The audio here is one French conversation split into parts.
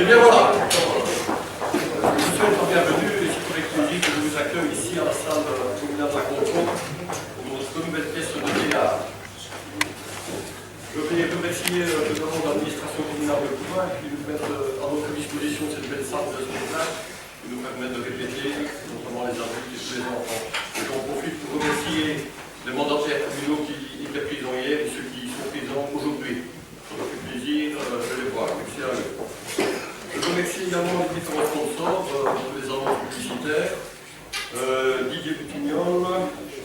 bien voilà. Je vous souhaite la bienvenue et c'est avec plaisir que je vous accueille ici à la salle communale de la Contrôle pour notre nouvelle pièce de théâtre. Je vais remercier notamment l'administration communale de Couvain qui nous met à notre disposition cette belle salle de spectacle qui nous permet de répéter, notamment les adultes et tous les enfants. Et j'en profite pour remercier les mandataires communaux qui étaient présents hier et ceux qui sont présents aujourd'hui. Ça m'a fait plaisir de les voir. Merci à eux. Je remercie également les différents sponsors pour les annonces publicitaires. Didier Boutignol,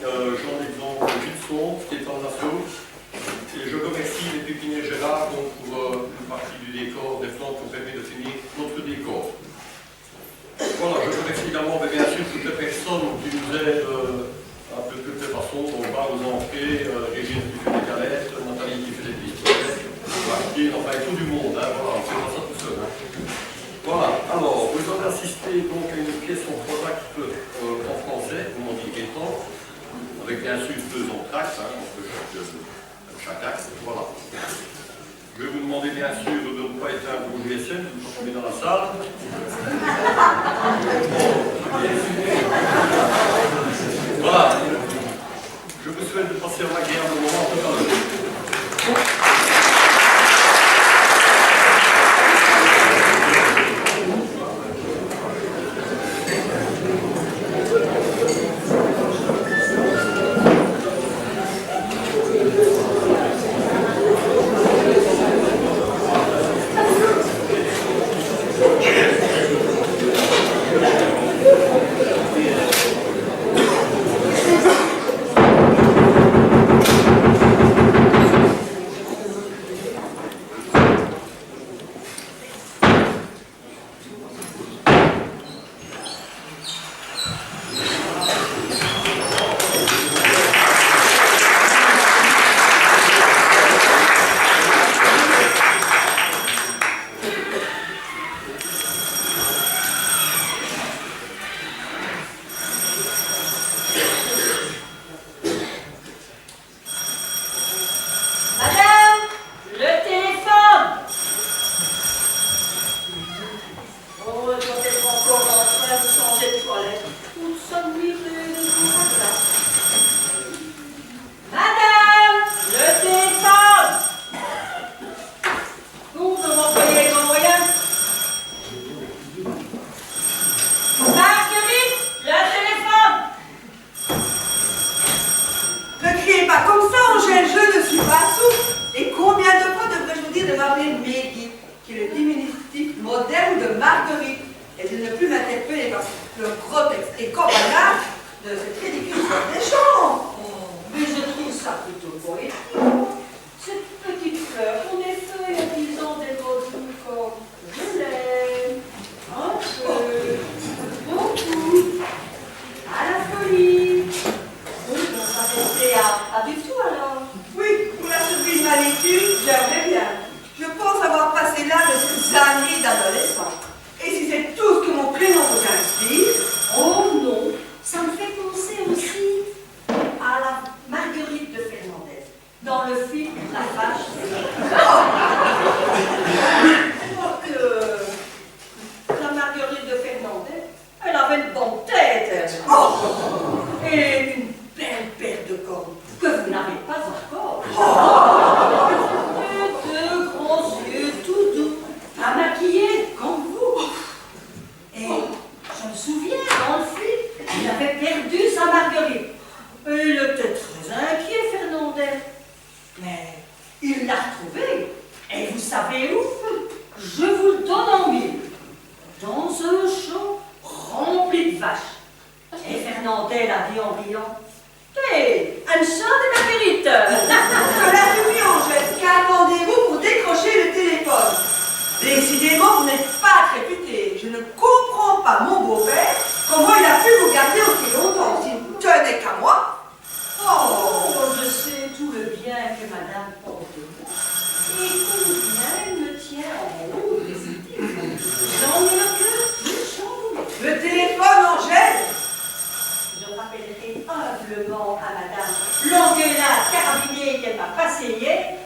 Jean-Alexandre Gilson, Stéphane Lasso. Et je remercie les pépiniers Gérard pour une partie du décor, des flancs qui ont permis de finir notre décor. Voilà, je remercie également bien sûr toutes les personnes qui nous aident un peu de toutes les façons, donc Bar aux entrées, Régine qui fait des galettes, Nathalie qui fait des pistoles, enfin tout du monde, hein, voilà, on ne fait pas ça tout seul. Hein. Voilà, alors, vous allez assister donc à une pièce en trois actes en français, comme on dit étant, avec bien sûr deux entractes, hein, entre chaque acte, voilà. Je vais vous demander bien sûr de ne pas éteindre vos GSM, vous vous trouvez dans la salle. Voilà. Je vous souhaite de passer un agréable moment tout à l'heure.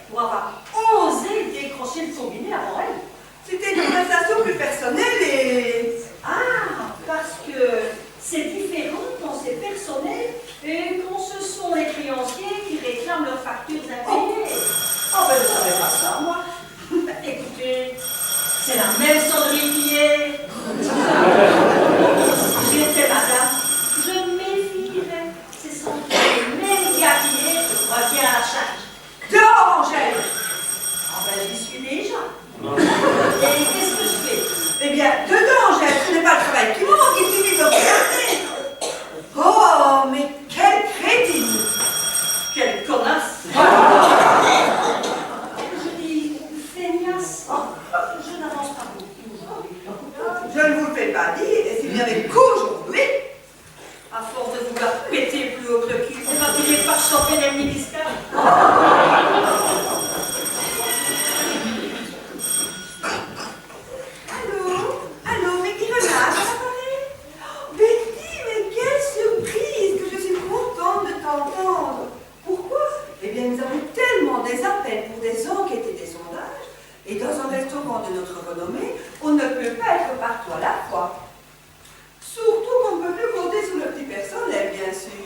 Pour avoir osé décrocher le combiné avant elle. C'était une conversation plus personnelle. de notre renommée, on ne peut pas être partout à la fois. Surtout qu'on ne peut plus compter sur le petit personnel, bien sûr.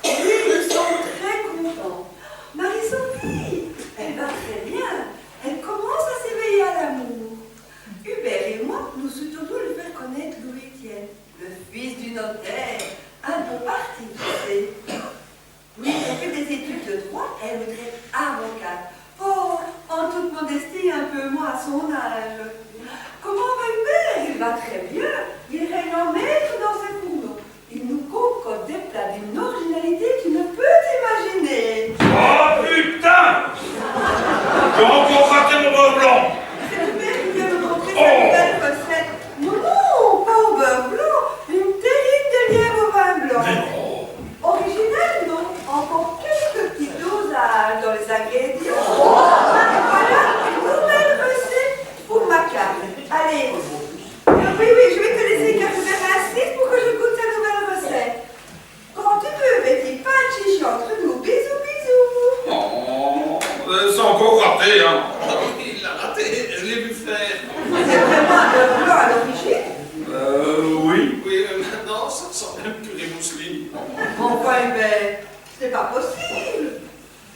Oui, nous sommes très contents. Marie-Sophie, elle va très bien. Elle commence à s'éveiller à l'amour. Hubert et moi, nous souhaiterions lui faire connaître Louis-Étienne, le fils du notaire, un bon parti, tu sais. Oui, elle fait des études de droit, elle voudrait être avocate. Oh, en toute modestie, un peu moins à son âge. Comment va Hubert? Il va très bien. Il règne en maître dans ses fourneaux. Il nous concocte des plats d'une originalité que tu ne peux t'imaginer. Oh putain! J'ai encore raté mon beurre blanc! C'est Hubert qui vient me montrer sa nouvelle recette. Non, non, pas au beurre blanc, une terrine de lièvre au vin blanc. Original, non? Encore quelques petits dosages dans les ingrédients. Voilà une nouvelle recette pour ma carte. Allez. Oui, je vais te laisser car Hubert insiste pour que je goûte sa nouvelle recette. Quand tu veux, Betty, pas de chichi entre nous. Bisous, bisous. Oh, c'est encore raté, hein? Il l'a raté, je l'ai vu faire. C'est vraiment un beurre blanc à l'origine? Oui. Oui, mais maintenant, ça sent même que les mousselines. Enfin, Hubert, c'est pas possible.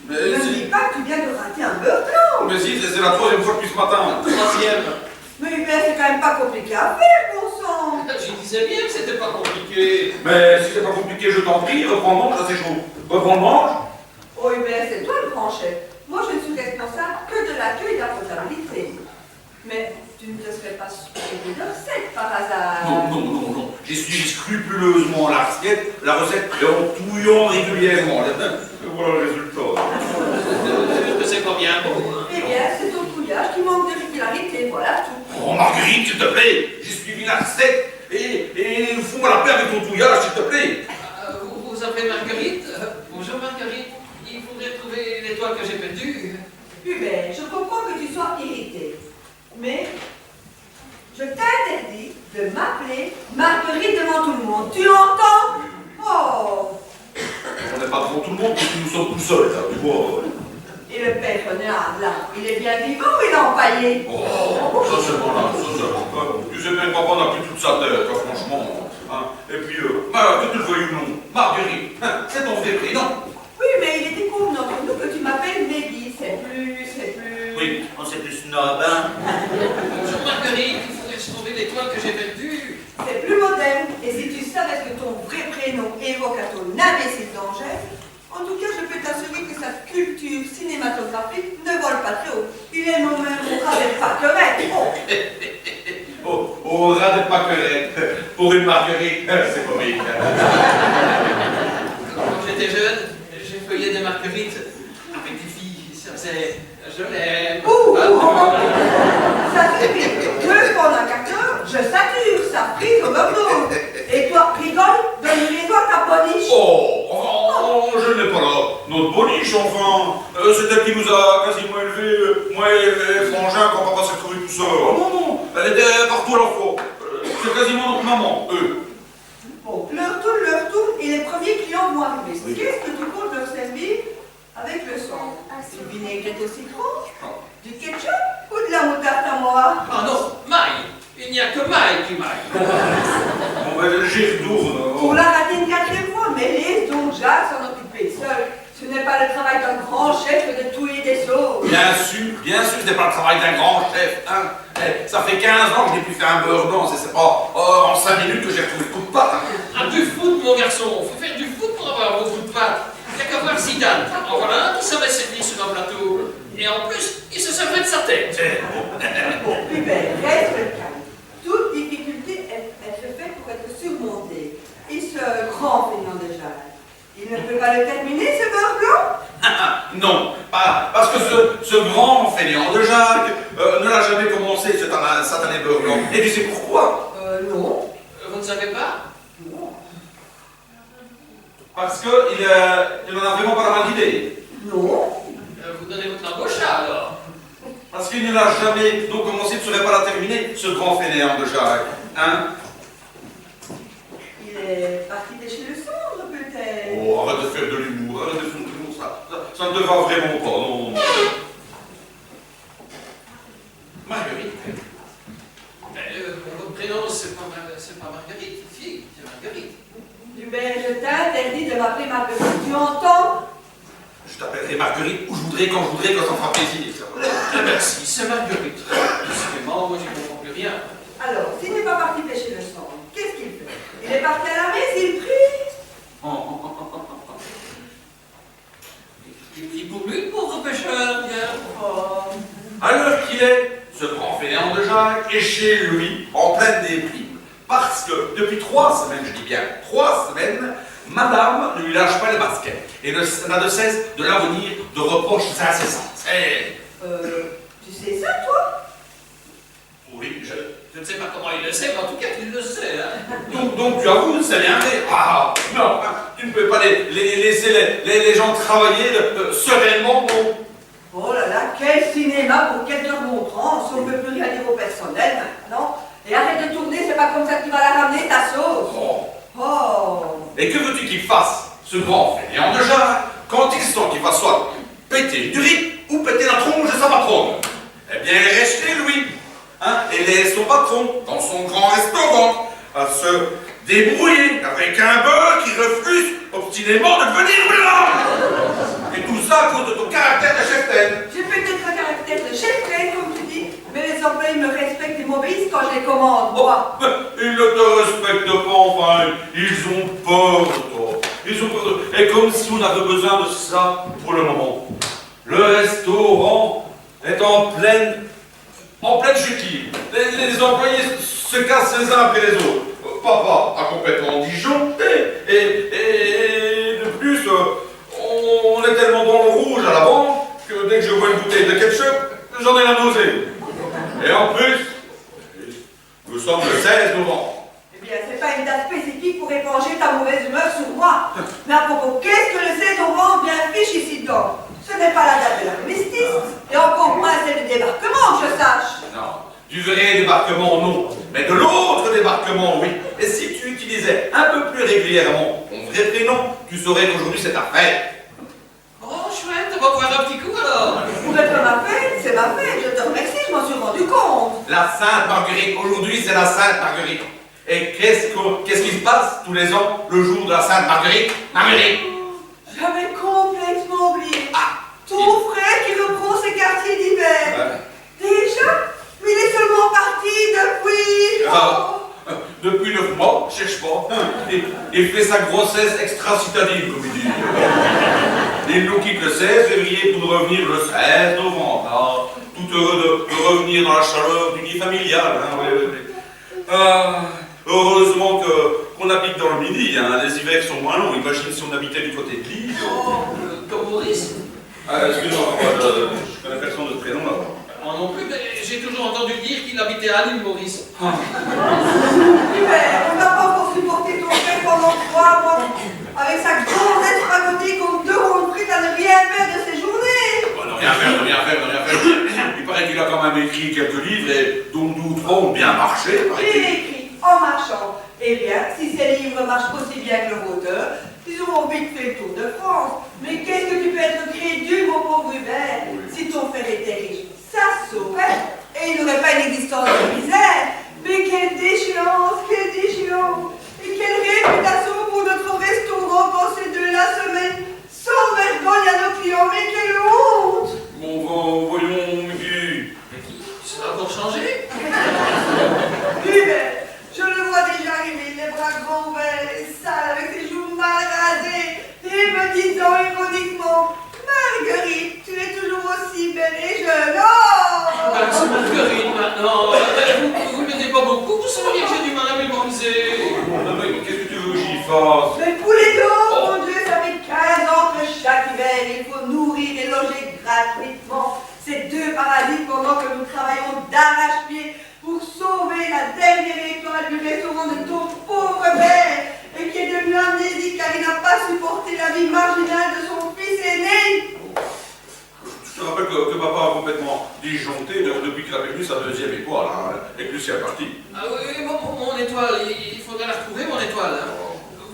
Mais Ne me dis pas que tu viens de rater un beurre blanc. Mais si, c'est la troisième fois depuis ce matin. Troisième. Mais Hubert, c'est quand même pas compliqué à faire, bon sang. Je disais bien que c'était pas compliqué. Mais si c'est pas compliqué, je t'en prie, reprends le manche, là c'est chaud. Reprends le manche. Oh Hubert, c'est toi le grand chef. Moi, je ne suis responsable que de l'accueil et de la comptabilité. Mais tu ne te serais pas soucié de recette par hasard. Non. J'ai suivi scrupuleusement la recette et en touillant régulièrement. Et voilà le résultat. Que c'est pas bien beau. Eh bien, c'est ton touillage qui manque de régularité, voilà tout. Oh Marguerite, s'il te plaît, j'ai suivi la recette et fous-moi la paix avec ton touillage, s'il te plaît. Vous appelez Marguerite? Bonjour Marguerite. Il faudrait trouver l'étoile que j'ai perdue. Hubert, je comprends que tu sois irrité. Mais je t'interdis de m'appeler Marguerite devant tout le monde. Tu entends? Oh! On n'est pas devant tout le monde parce que nous sommes tout seuls, là, tu vois. Et le père renard, là, il est bien vivant ou il est empaillé? Oh, ça c'est bon là, ça c'est bon. Tu sais bien que papa n'a plus toute sa tête, hein, franchement. Hein. Et puis, que tu le veuilles ou non, Marguerite, hein, c'est ton vrai prénom. Oui, mais il était convenu entre nous que tu m'appelles Maggie. C'est plus... Oui, on sait plus snob, hein. Bonjour Marguerite. Il faudrait trouver l'étoile que j'ai perdue. C'est plus moderne. Et si tu savais que ton vrai prénom évoque à ton imbécile danger, en tout cas, je peux t'assurer que sa culture cinématographique ne vole pas très haut. Il est moi-même au ras des pâquerettes. Oh. Au ras des pâquerettes, pour une Marguerite, c'est comique. Quand j'étais jeune, j'ai feuillé des marguerites avec des filles. Ça faisait... Je l'aime. Ça suffit. Tu veux prendre un carton? Je sature, ça frise au meuble. Et toi, rigole, donne-lui les doigts ta boniche. Oh, je n'ai pas là. Notre boniche, enfin. C'est elle qui nous a quasiment élevés, moi et les frangins, quand papa s'est retrouvé tout seul. Oh non, elle était partout à la fois. C'est quasiment notre maman, eux. Bon, leur tourne, et les premiers clients vont arriver. Oui. Qu'est-ce que tu comptes leur servir avec le sang? Du vinaigrette au citron? Du ketchup ou de la moutarde à moi? Ah non, maille. Il n'y a que maille qui maille. Bon, ben, j'y retourne. Pour la rater une quatrième fois, mais laisse donc Jacques s'en occuper seul. Ce n'est pas le travail d'un grand chef que de touiller des sauces. Bien sûr, ce n'est pas le travail d'un grand chef, hein. Ça fait 15 ans que je n'ai plus fait un beurre blanc, c'est pas en 5 minutes que j'ai retrouvé le coup de patte. Hein. Ah, du foot, mon garçon. Faut faire du foot pour avoir vos coups de patte. Il n'y a qu'à voir Zidane. En voilà un qui savait servir sur un plateau. Et en plus, il se servait de sa tête. Bon, Hubert, reste calme. Toute difficulté est faite pour être surmontée. Et ce grand feignant de Jacques, il ne peut pas le terminer, ce beurre blanc? Non, parce que ce grand fainéant de Jacques ne l'a jamais commencé, ce satané beurre blanc. Et tu sais pourquoi? Non. Vous ne savez pas? Non. Parce qu'il n'en a vraiment pas la moindre idée. Non. Vous donnez votre embauche alors? Parce qu'il ne l'a jamais donc commencé, ne saurait pas la terminer, ce grand fainéant de Jacques. Hein? Il est parti pêcher le cendre, peut-être. Oh, arrête de faire de l'humour, ça ne te va vraiment pas, non. Marguerite, fera plaisir. Merci, c'est Marguerite. Décidément, moi, j'y comprends plus rien. Alors, s'il n'est pas parti pêcher le sang, qu'est-ce qu'il fait? Il est parti à la messe, il prie. Il prie pour lui, pauvre pêcheur, bien. Oh. À l'heure qu'il est, ce grand fainéant de Jacques est chez lui en pleine déprime. Parce que depuis 3 semaines, je dis bien 3 semaines, madame ne lui lâche pas les baskets et n'a de cesse de l'avenir de reproches incessants. Tu sais ça, toi? Oui, Je ne sais pas comment il le sait, mais en tout cas, il le sait. Hein. donc tu avoues, c'est bien fait. Ah, non, tu ne peux pas laisser les gens travailler sereinement, non. Oh là là, quel cinéma pour quelques remontrances. On ne peut plus rien dire au personnel maintenant. Et arrête de tourner, c'est pas comme ça que tu vas la ramener, ta sauce. Oh. Oh. Et que veux-tu qu'il fasse, ce grand fainéant de Jacques, quand il sent qu'il va soit péter du riz ou péter la tronche de sa patronne? Eh bien, il reste chez lui, hein, et laisse son patron, dans son grand restaurant, à se débrouiller avec un beurre qui refuse obstinément de devenir blanc. Et tout ça à cause de ton caractère de cheftaine. J'ai peut-être un caractère de chef-train, comme tu dis, mais les employés me respectent et m'obéissent quand je les commande, moi. Ils ne te respectent pas, enfin, ils ont peur de toi. Ils ont peur de... Et comme si on avait besoin de ça pour le moment. Le restaurant est en pleine chute. Les employés se cassent les uns après les autres. Papa a complètement disjoncté. Et de plus, on est tellement dans le rouge à la banque que dès que je vois une bouteille de ketchup, j'en ai la nausée. Et en plus, nous sommes le 16 novembre. Eh bien, c'est pas une date spécifique pour éponger ta mauvaise humeur sur moi. Mais à propos, qu'est-ce que le 16 novembre bien fiche ici dedans? Ce n'est pas la date de l'armistice, et encore moins celle du débarquement, que je sache. Non, du vrai débarquement, non. Mais de l'autre débarquement, oui. Et si tu utilisais un peu plus régulièrement ton vrai prénom, tu saurais qu'aujourd'hui c'est ta fête. Oh, chouette, on va boire un petit coup alors. Pour être ma fête, c'est ma fête, je te remercie, je m'en suis rendu compte. La Sainte Marguerite, aujourd'hui c'est la Sainte Marguerite. Et qu'est-ce qui se passe tous les ans, le jour de la Sainte Marguerite? Marguerite! J'avais complètement oublié. Ah! Ton frère qui reprend ses quartiers d'hiver. Ouais. Déjà? Mais il est seulement parti depuis... Ah. Depuis 9 mois, cherche pas. Il fait sa grossesse extra-citadine, comme il dit. Il nous quitte le 16 février pour nous revenir le 16 novembre. Ah, tout heureux de revenir dans la chaleur du nid familial. Hein, oui. Heureusement qu'on habite dans le Midi. Hein. Les hivers sont moins longs. Imagine si on habitait du côté de Lille. Comme Maurice. Excuse-moi, je connais personne de prénom là-bas. Moi non plus, mais j'ai toujours entendu dire qu'il habitait à Lille, Maurice. Hubert, on n'a pas encore supporté ton frère pendant 3 mois. Avec sa grosse fragotée comme 2 ronds frites à ne rien faire de ses journées. Oh, ne rien faire. Il paraît qu'il a quand même écrit quelques livres, et dont 2 ou 3 ont bien marché, Il écrit en marchant. Eh bien, si ces livres marchent aussi bien que leur auteur, ils auront vite fait le tour de France. Mais qu'est-ce que tu peux être crédule, mon pauvre Hubert? Si ton frère était riche, ça se saurait. Et il n'aurait pas une existence de misère. Mais quelle déchéance, quelle déchéance. Et quelle réputation pour notre restaurant quand ces 2-là se mettent sans vergogne à nos clients. Mais quelle honte. Bon, voyons, Mickey. Ça va encore changer. Hubert, je le vois déjà arriver, les bras grands ouverts, sales, avec ses joues mal rasées, et me disant ironiquement, Marguerite, tu es toujours aussi belle et jeune. Oh! C'est Marguerite maintenant. Vous m'aidez pas beaucoup, vous savez que j'ai du mal à mémoriser. Non, mais qu'est-ce que tu veux que j'y fasse? Mais pour les deux, mon Dieu, ça fait 15 ans que chaque hiver, il faut nourrir et loger gratuitement ces 2 paradis pendant que nous travaillons d'arrache-pied pour sauver la dernière étoile du restaurant de ton pauvre père, et qui est devenu amnésique car il n'a pas supporté la vie marginale de son fils aîné. Je te rappelle que papa a complètement disjoncté depuis qu'il a perdu sa 2e étoile, hein, et que Lucie est parti. Ah oui, mon étoile, il faudrait la retrouver, mon étoile. Hein.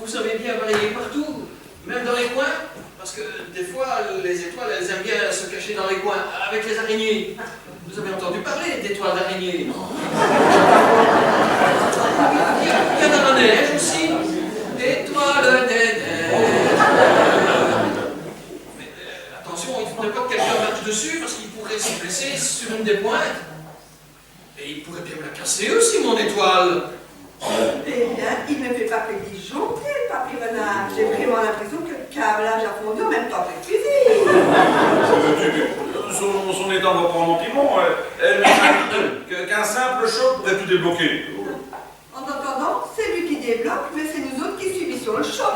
Vous savez bien balayer partout, même dans les coins, parce que des fois, les étoiles, elles aiment bien se cacher dans les coins, avec les araignées. Vous avez entendu parler d'étoiles d'araignées, non? Il y a dans la neige aussi. Étoiles des neiges. Mais attention, il ne faudrait pas que quelqu'un marche dessus, parce qu'il pourrait se blesser sur une des pointes. Et il pourrait bien me la casser aussi, mon étoile. Eh bien, il ne fait pas que disjoncter le papier renard. J'ai vraiment l'impression que le câblage a fondu en même temps que le fusil. Son état va pas en empirant. Elle m'explique qu'un simple choc pourrait tout débloquer. En attendant, c'est lui qui débloque, mais c'est nous autres qui subissons le choc.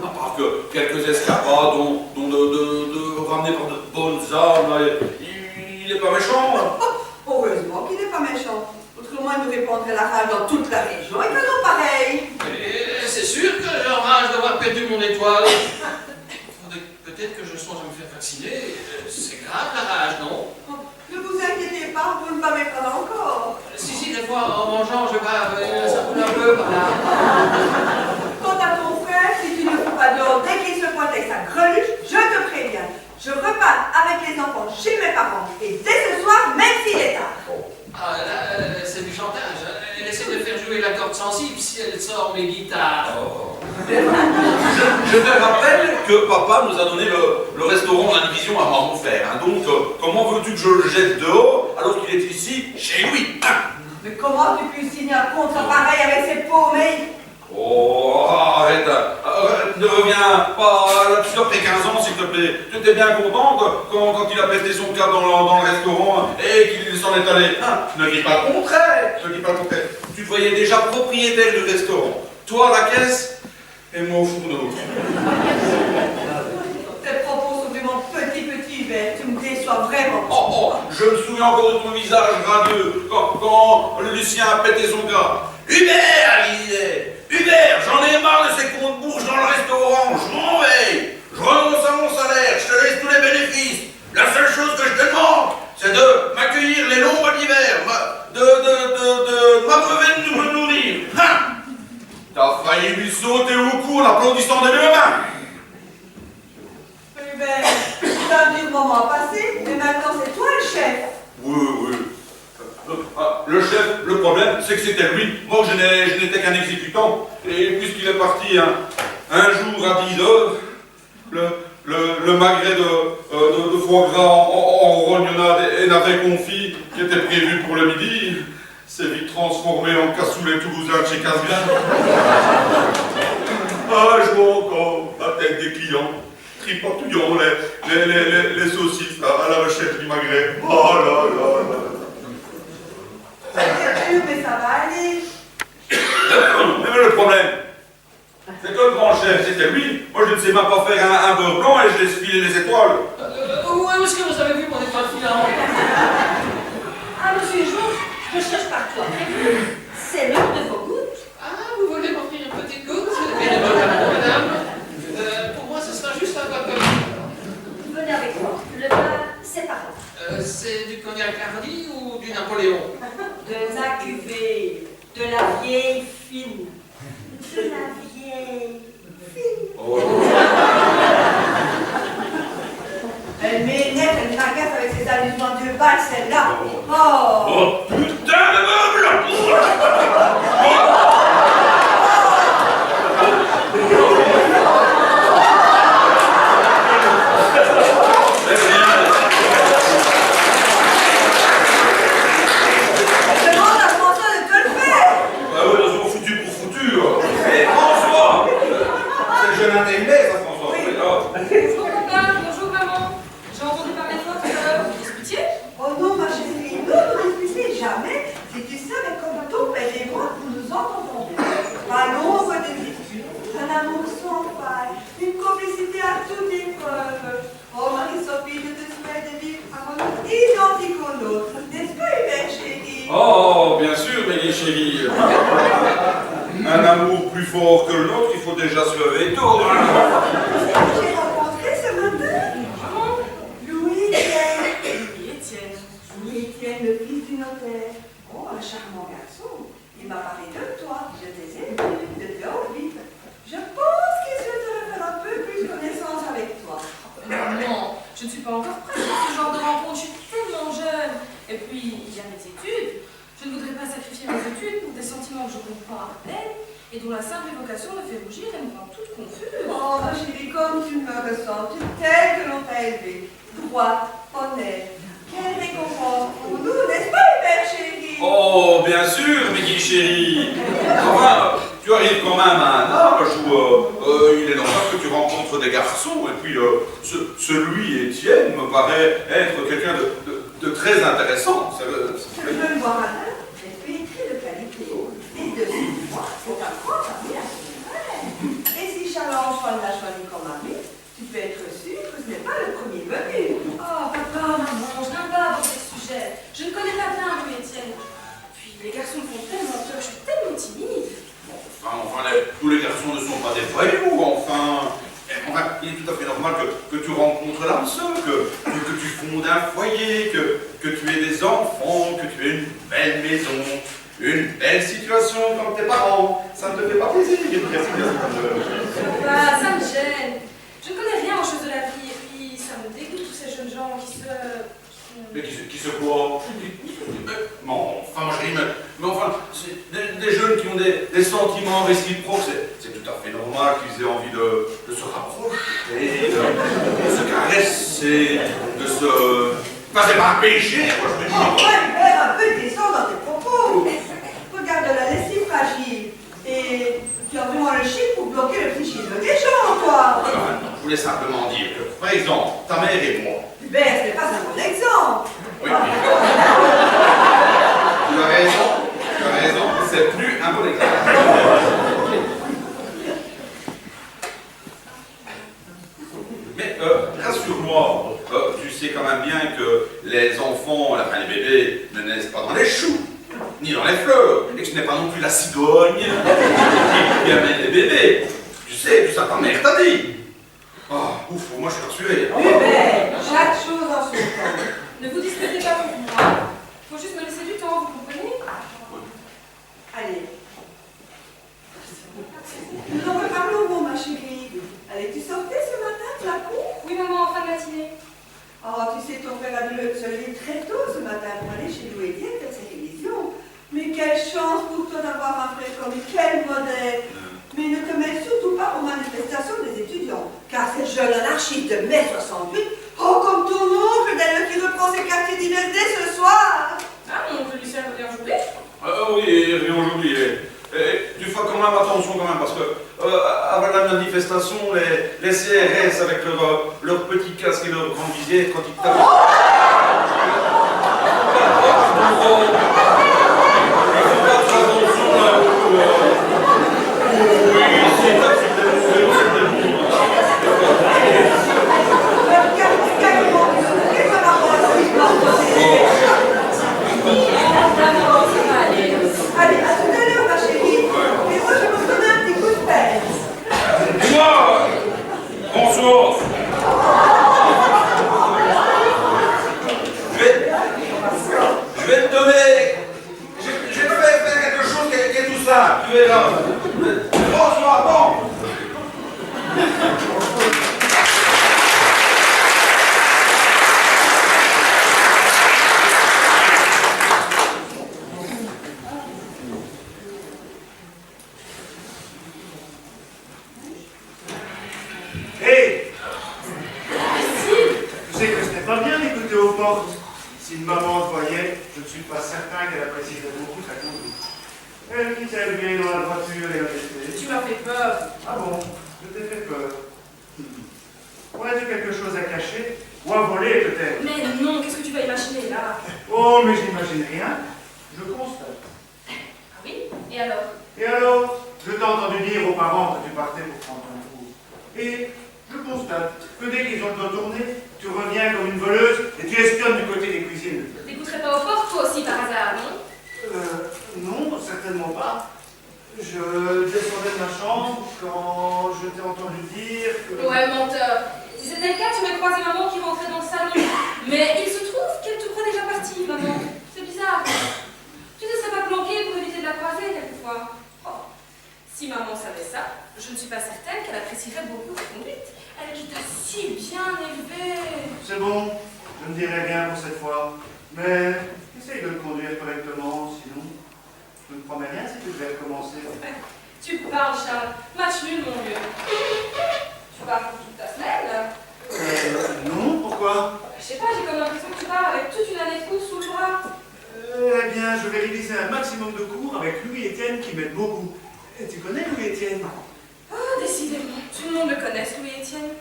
À part que quelques escapades, dont de ramener par de bonnes armes, il est pas méchant. Heureusement qu'il n'est pas méchant. Autrement, il nous répandrait la rage dans toute la région et que non pareil. Et c'est sûr que j'ai rage d'avoir perdu mon étoile. Faudrait peut-être que je songe à me faire vacciner. C'est grave la rage, non? Ne vous inquiétez pas, vous ne m'avez pas encore. Si, des fois, en mangeant, je bave, ça coule un peu par là. Quant à ton frère, si tu ne fous pas dehors dès qu'il se pointe avec sa greluche, je te préviens. Je repars avec les enfants chez mes parents. Et dès ce soir, même s'il est tard. Ah, là, c'est du chantage. Elle essaie de faire jouer la corde sensible si elle sort mes guitares. Je te rappelle que papa nous a donné le restaurant de la division à mon frère. Hein. Donc, comment veux-tu que je le jette dehors alors qu'il est ici, chez lui? Mais comment tu peux signer un contrat pareil avec ces paumés? Oh, arrête, ne reviens pas là-dessus après 15 ans, s'il te plaît. Tu étais bien content quand il a pété son câble dans le restaurant et qu'il s'en est allé. Ne dis pas le contraire, ne dis pas le contraire. Tu te voyais déjà propriétaire du restaurant. Toi à la caisse et moi au fourneau. Tes propos sont vraiment petits, Hubert. Tu me déçois vraiment. Oh, je me souviens encore de ton visage radieux quand Lucien a pété son gars. Hubert, il disait. Hubert, j'en ai marre de ces comptes bourges dans le restaurant, je m'en vais. Je renonce à mon salaire, je te laisse tous les bénéfices. La seule chose que je te demande, c'est de m'accueillir les longs mois d'hiver, de m'abreuver de me nourrir. T'as failli lui sauter au cou en applaudissant des deux mains. Hubert, c'est un dur moment passé, mais maintenant c'est toi le chef. Oui. Le chef, le problème, c'est que c'était lui. Moi, je n'étais qu'un exécutant. Et puisqu'il est parti un jour à 10 heures, le magret de foie gras en rognonnade et navet confit qui était prévu pour le midi s'est vite transformé en cassoulet toulousain de chez Casgrain. Je vois encore la tête des clients tripatouillant les saucisses à la recherche du magret. Oh là là. C'est dur, mais ça va aller. Mais le problème, c'est que le grand chef, c'était lui. Moi, je ne sais même pas faire un beurre blanc et je laisse filer les étoiles. Où est-ce que vous avez vu mon étoile filante? Ah, monsieur Jour, je cherche par toi. C'est l'heure de vos gouttes. Ah, vous voulez m'offrir une petite goutte? Bien évidemment, madame. Pour moi, ce sera juste un coca. Venez avec moi. Le bar, c'est par là. C'est du cognac Hardy ou du Napoléon? De la cuvée, de la vieille fine. De la vieille fine. Oh. Elle m'énerve, elle m'agace avec ses amusements de bal, celle-là. Oh Putain de meuble. Demande à François de te le faire. Ah oui, ils ont foutu pour foutu. Mais François, c'est le jeune intérimaire, ça, François. Oui. Bonjour papa, bonjour maman. J'ai entendu parler de toi tout à l'heure. Vous disputiez? Oh non, ma chérie, nous ne discutons jamais. Si tu savais comme ton père et moi, nous nous entendons bien. À l'ombre des disputes, un amour sans faille, une complicité à toute épreuve. Oh Marie-Sophie, je te souhaite de vivre un amour identique au nôtre. N'est-ce pas, Hubert, chérie? Oh, bien sûr, mes chéris. Un amour plus fort que le nôtre, il faut déjà se lever tôt. J'ai rencontré ce matin Louis-Étienne. Étienne. Louis-Étienne, le fils du notaire. Oh, un charmant garçon. Il m'a parlé de toi, de tes études, de tes envies. Je pense qu'il souhaiterait faire un peu plus connaissance avec toi. Non, je ne suis pas encore prête pour ce genre de rencontre. Je suis tellement jeune. Et puis, il y a mes études. Je ne voudrais pas sacrifier mes études pour des sentiments que je comprends à peine et dont la simple évocation me fait rougir et me rend toute confuse. Oh, ma chérie, comme tu me ressens, tu es telle que l'on t'a élevée. Droite, honnête. Quelle récompense pour nous, n'est-ce pas, père chéri? Oh, bien sûr, Meggy chérie. Enfin, tu arrives quand même à un âge où il est normal que tu rencontres des garçons. Et puis, celui, Étienne, me paraît être quelqu'un de très intéressant. Je veux le voir un homme, mais pétri de qualité. Et de moi, c'est un grand ami à son frère. Et si Charles-Antoine l'a choisi comme ami, tu peux être sûr que ce n'est pas le premier venu. Oh, papa, maman, je n'aime pas aborder ce sujet. Je ne connais pas bien Louis Étienne. Puis les garçons me font tellement peur, je suis tellement timide. Enfin, tous les garçons ne sont pas des voyous, enfin. Enfin, il est tout à fait normal que tu rencontres l'âme sœur, que tu fondes un foyer, que tu aies des enfants, que tu aies une belle maison, une belle situation comme tes parents. Ça ne te fait pas plaisir, Papa, ça me gêne. Je ne connais rien aux choses de la vie, et puis ça me dégoûte tous ces jeunes gens qui se... Mais qui se quoi? Bon, enfin, moi je dis, mais enfin, c'est des jeunes qui ont des sentiments réciproques, c'est tout à fait normal qu'ils aient envie de se rapprocher, de se caresser, de se... Enfin, c'est pas un péché, moi je me dis. Enfin, père, un peu décent dans tes propos. Regarde la lessive fragile. Et tu as vraiment le chic pour bloquer le psychisme des gens, toi. Je voulais simplement dire que, par exemple, ta mère et moi. Ben, ce n'est pas un bon exemple. Oui, tu as raison, c'est plus un bon exemple. Mais rassure-moi, tu sais quand même bien que les enfants, enfin les bébés, ne naissent pas dans les choux, ni dans les fleurs, et que ce n'est pas non plus la cigogne qui amène les bébés. Tu sais, tout ça ta mère t'a dit. Ah, ouf, moi je suis rassuré. Oui, ben, chaque chose en son temps. Ne vous disputez pas pour moi. Faut juste me laisser du temps, vous comprenez? Allez. Nous en reparlons, ma chérie. Allez, tu sortais ce matin de la cour? Oui, maman, en fin de matinée. Oh, tu sais, ton frère a dû se lever très tôt ce matin pour aller chez Louis Étienne faire ses révisions. Mais quelle chance pour toi d'avoir un frère comme lui, quel modèle. Mais ne te mets surtout pas aux manifestations des étudiants, car cette jeune anarchiste de mai 68, oh, comme ton oncle d'ailleurs qui reprend ses quartiers d'hiver dès ce soir. Ah, mon oncle Lucien revient aujourd'hui? Oui, rien aujourd'hui. Tu feras quand même attention quand même, parce que avant la manifestation, les CRS avec leur petit casque et leur grande visière, quand ils tapent... Allez, à tout à l'heure, ma chérie. Et moi, je vais me donner un petit coup de pelle. Et moi, bonsoir. Je vais te donner... Je vais te faire quelque chose qui est tout ça. Tu es là. Bonsoir, bon. Hé! Tu sais que ce n'est pas bien d'écouter aux portes. Si une maman te voyait, je ne suis pas certain qu'elle apprécierait beaucoup ta conduite. Elle quitte elle bien dans la voiture et la laisser. Tu m'as fait peur. Ah bon? Je t'ai fait peur. Aurais-tu quelque chose à cacher? Ou à voler peut-être? Mais non, qu'est-ce que tu vas imaginer là? Oh, mais je n'imagine rien. Je constate. Ah oui? Et alors? Et alors? Je t'ai entendu dire aux parents que tu partais pour prendre ton cours. Et je constate que dès qu'ils ont tourné, tu reviens comme une voleuse et tu espionnes du côté des cuisines. T'écouterais pas aux portes toi aussi par hasard, non? Non, certainement pas. Je descendais de ma chambre quand je t'ai entendu dire que... Ouais, menteur. Si c'était le cas, tu aurais croisé maman qui rentrait dans le salon. Mais il se trouve qu'elle te croit déjà partie, maman. C'est bizarre. Tu ne serais pas planquée pour éviter de la croiser quelquefois. Oh. Si maman savait ça, je ne suis pas certaine qu'elle apprécierait beaucoup ta conduite. Elle qui t'a si bien élevée. C'est bon, je ne dirai rien pour cette fois. Mais essaye de le conduire correctement, sinon je ne promets rien si tu devais recommencer. Tu parles, Charles. Match nul, mon vieux. Tu parles pour toute ta semaine? Non, pourquoi? Je sais pas, j'ai comme l'impression que tu pars avec toute une année de cours sous le bras. Eh bien, je vais réviser un maximum de cours avec Louis-Étienne qui m'aide beaucoup. Et tu connais Louis-Étienne? Ah, décidément, tout le monde le connaît, Louis-Étienne.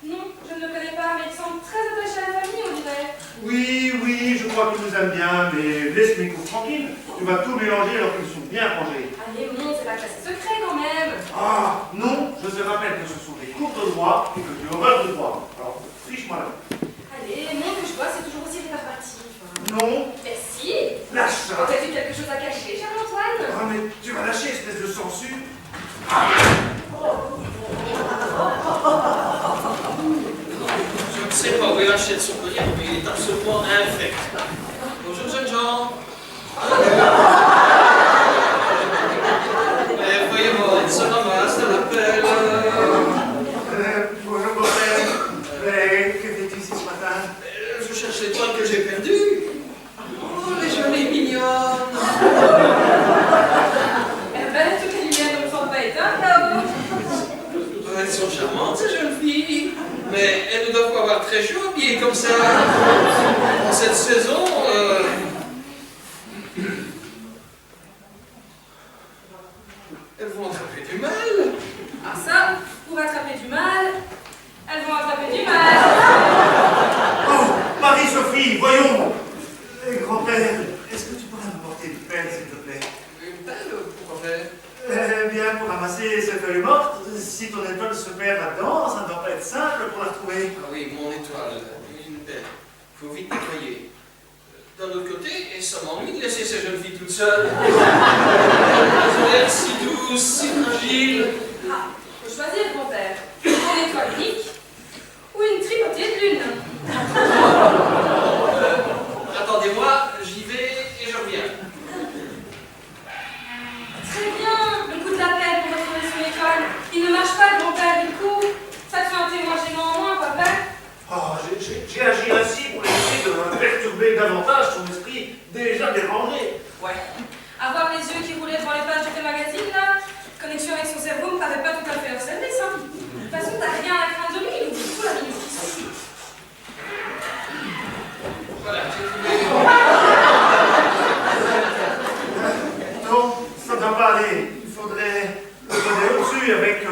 Non, je ne le connais pas, mais il semble très attaché à la famille, on dirait. Oui, oui, je crois qu'il nous aime bien, mais laisse mes cours tranquilles. Tu vas tout mélanger alors qu'ils sont bien rangés. Allez, mon, c'est la classe secret quand même. Ah, non, je te rappelle que ce sont des cours de droit et que tu as horreur de droit. Alors, triche-moi là. Allez, mon, que je vois, c'est toujours aussi rébarbatif. Non, Mais si. lâche ça. Aurais-tu quelque chose à cacher, cher Antoine? Ah, mais tu vas lâcher, espèce de sangsue. Je ne sais pas où il achète son collier, mais il est absolument infect. Bonjour, jeunes gens. Mais voyez-moi, il se ramasse à l'appel. Bonjour, beau-père. Mais que fais-tu ici ce matin? Je cherche l'étoile que j'ai perdue. Oh, les jolies mignonnes. Eh ben, toutes les lumières ne me semblent pas éteintes là-haut. Elles sont charmantes, ces jeunes filles. Mais elles ne doivent pas avoir très chaud habillées comme ça. En cette saison, elles vont attraper du mal. Ah ça, pour attraper du mal, elles vont attraper du mal. Oh, Marie-Sophie, voyons. Grand-père, est-ce que tu pourrais me porter une pelle, s'il te plaît? Une pelle, pourquoi faire? Eh bien, pour ramasser ces feuilles mortes, si ton étoile se perd là-dedans, ça ne doit pas être simple pour la retrouver. Ah oui, mon étoile, une pelle. Faut vite nettoyer. D'un autre côté, et ça m'ennuie de laisser ces jeunes filles toutes seules. Elles ont l'air si douces, si fragiles. Ah, faut choisir, grand-père. Une étoile unique ou une tripotée de lune. Attendez-moi, j'y vais et je reviens. Très bien, le coup de la pelle pour retrouver son étoile. Il ne marche pas, grand-père, du coup. Ça te fait un témoin gênant en moins, papa. Oh, j'ai agi ainsi pour essayer de perturber davantage son esprit déjà dérangé. Ouais. Avoir les yeux qui roulaient devant les pages de tes magazines, là, connexion avec son cerveau me paraît pas tout à fait leur service, hein. De toute façon, t'as rien à craindre de lui, il oublie tout la minute qui suit. Voilà, j'ai trouvé. Non, ça ne va pas aller. Il faudrait le donner au-dessus avec un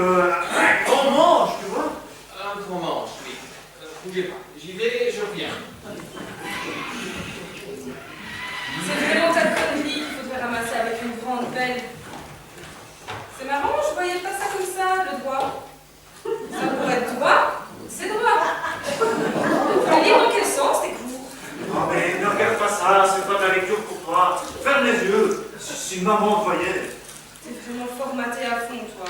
grand manche, tu vois. Un grand manche, oui. Bougez pas. J'y vais et je reviens. C'est vraiment ta connerie qu'il faudrait ramasser avec une grande pelle. C'est marrant, je voyais pas ça comme ça, le doigt. Ça pourrait être droit, c'est droit. Faut lire dans quel sens tes cours? Oh, mais ne regarde pas ça, c'est pas de la lecture pour toi. Ferme les yeux, si maman te voyait. T'es vraiment formaté à fond, toi.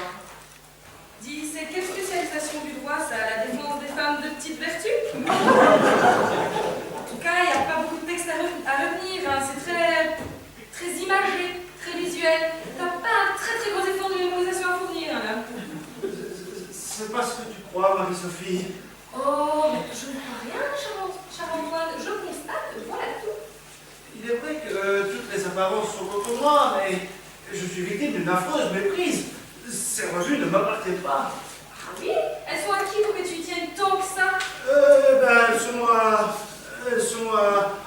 Dis, c'est quelle spécialisation du droit, ça? La défense des femmes de petite vertu? En tout cas, il n'y a pas beaucoup de textes à retenir, hein. C'est très imagé, très visuel. T'as pas un très gros effort de mémorisation à fournir, hein, là. C'est pas ce que tu crois, Marie-Sophie. Oh, mais je ne crois rien, cher Antoine. Je constate, voilà tout. Il est vrai que toutes les apparences sont contre moi, mais je suis victime d'une affreuse méprise. Ces revues ne m'appartiennent pas. Ah oui? Elles sont à qui pour que tu y tiennes tant que ça? Elles sont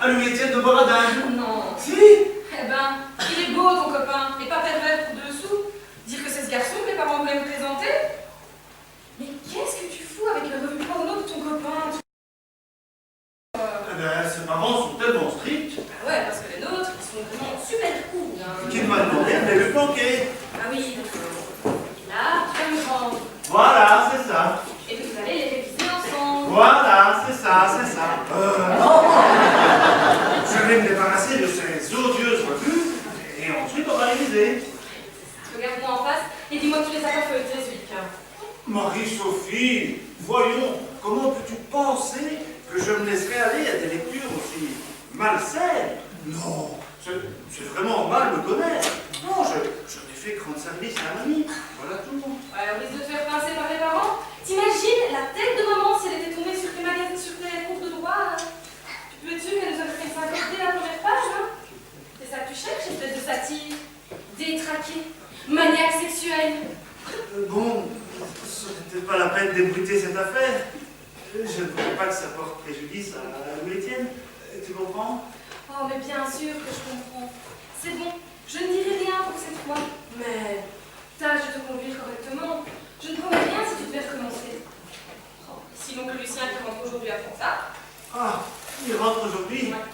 à Louis-Étienne de Boradin. Non. Si? Eh ben, il est beau ton copain, et pas pervers pour dessous. Dire que c'est ce garçon que les parents voulaient me présenter? Mais qu'est-ce que tu fous avec les revues porno de ton copain? Ses parents sont tellement stricts Ah ouais, parce que les nôtres, ils sont vraiment super cool, hein. qu'il m'a demandé de les lui planquer. Ah oui, et là, tu vas me rendre. Voilà, c'est ça. Et vous allez les réviser ensemble. Voilà, c'est ça, c'est ça. Je vais me débarrasser de ces odieuses revues et ensuite on va réviser. Regarde-moi en face et dis-moi que tu les as pas feuilletés, ce week-end. Marie-Sophie, voyons, comment peux-tu penser que je me laisserai aller à des lectures aussi malsaines? Non, c'est vraiment mal me connaître. Non, je n'ai fait que rendre service à un ami. Voilà tout. Ouais, on risque de te faire pincer par les parents. T'imagines la tête de maman si elle était tombée sur tes magazines, sur tes cours de droit? Tu peux être sûr qu'elle nous aurait fait s'accorder la première page, hein? C'est ça que tu cherches, espèce de satire? Détraqué, maniaque sexuel. Bon, ce n'était pas la peine d'ébruiter cette affaire. Je ne voudrais pas que ça porte préjudice à Louis-Étienne. Tu comprends? Oh, mais bien sûr que je comprends. C'est bon, je ne dirai rien pour cette fois. Mais tâche de te conduire correctement. Je ne promets rien si tu devais recommencer. Oh, si l'oncle Lucien qui rentre aujourd'hui à Fronsac. Ah, il rentre aujourd'hui. Ouais.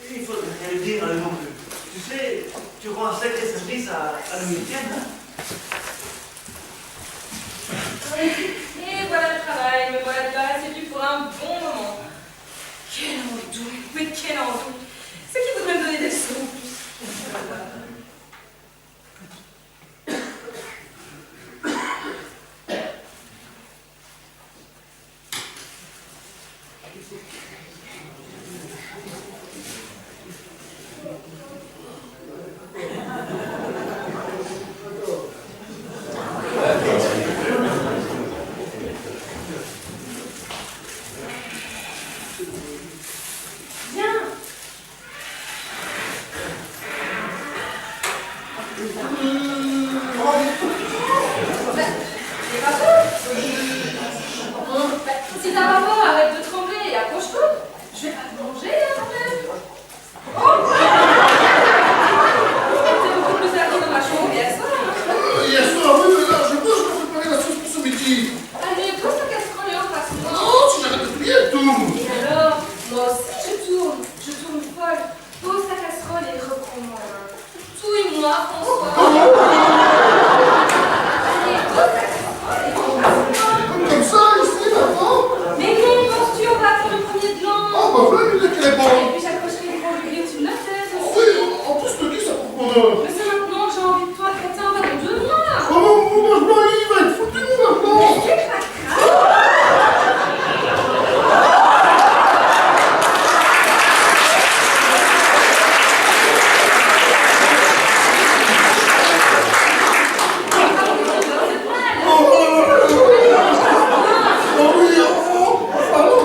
Il faudrait rien lui dire à l'oncle. Tu sais, tu rends un sacré service à Louis-Étienne, hein? Et voilà le travail, me voilà débarrassé du pour un bon moment. Quel endoux, mais quel endoux. C'est qui voudrait me donner des sous en plus. Si t'as pas peur, arrête de trembler et accroche-toi. Je vais pas te manger, hein, quand même. Oh! T'es beaucoup plus habillé dans ma chambre hier soir, hein. Hier soir, oui, mais là, je peux préparer la sauce pour ce midi. Allez, pose ta casserole et on passe moi. Non, si j'arrête de plier, elle tourne. Et alors, moi aussi je tourne folle. Pose ta casserole et reprends-moi. Touille-moi, François. Allez, pose ta casserole et on passe moi. Comme ça, ici, maintenant. Mais non, pense-tu, on va faire le premier de l'an. Ah, bah, voilà, il est qu'elle est Et bonne. puis j'accrocherai les grands lumières sur la tête aussi. Oui, en plus, je te dis, ça pour bonheur. Mais c'est maintenant que j'ai envie de toi, crétin, va dans 2 mois. Oh, mon mange il va être foutu, mon maintenant. Mais c'est pas grave. Oh oui, allô,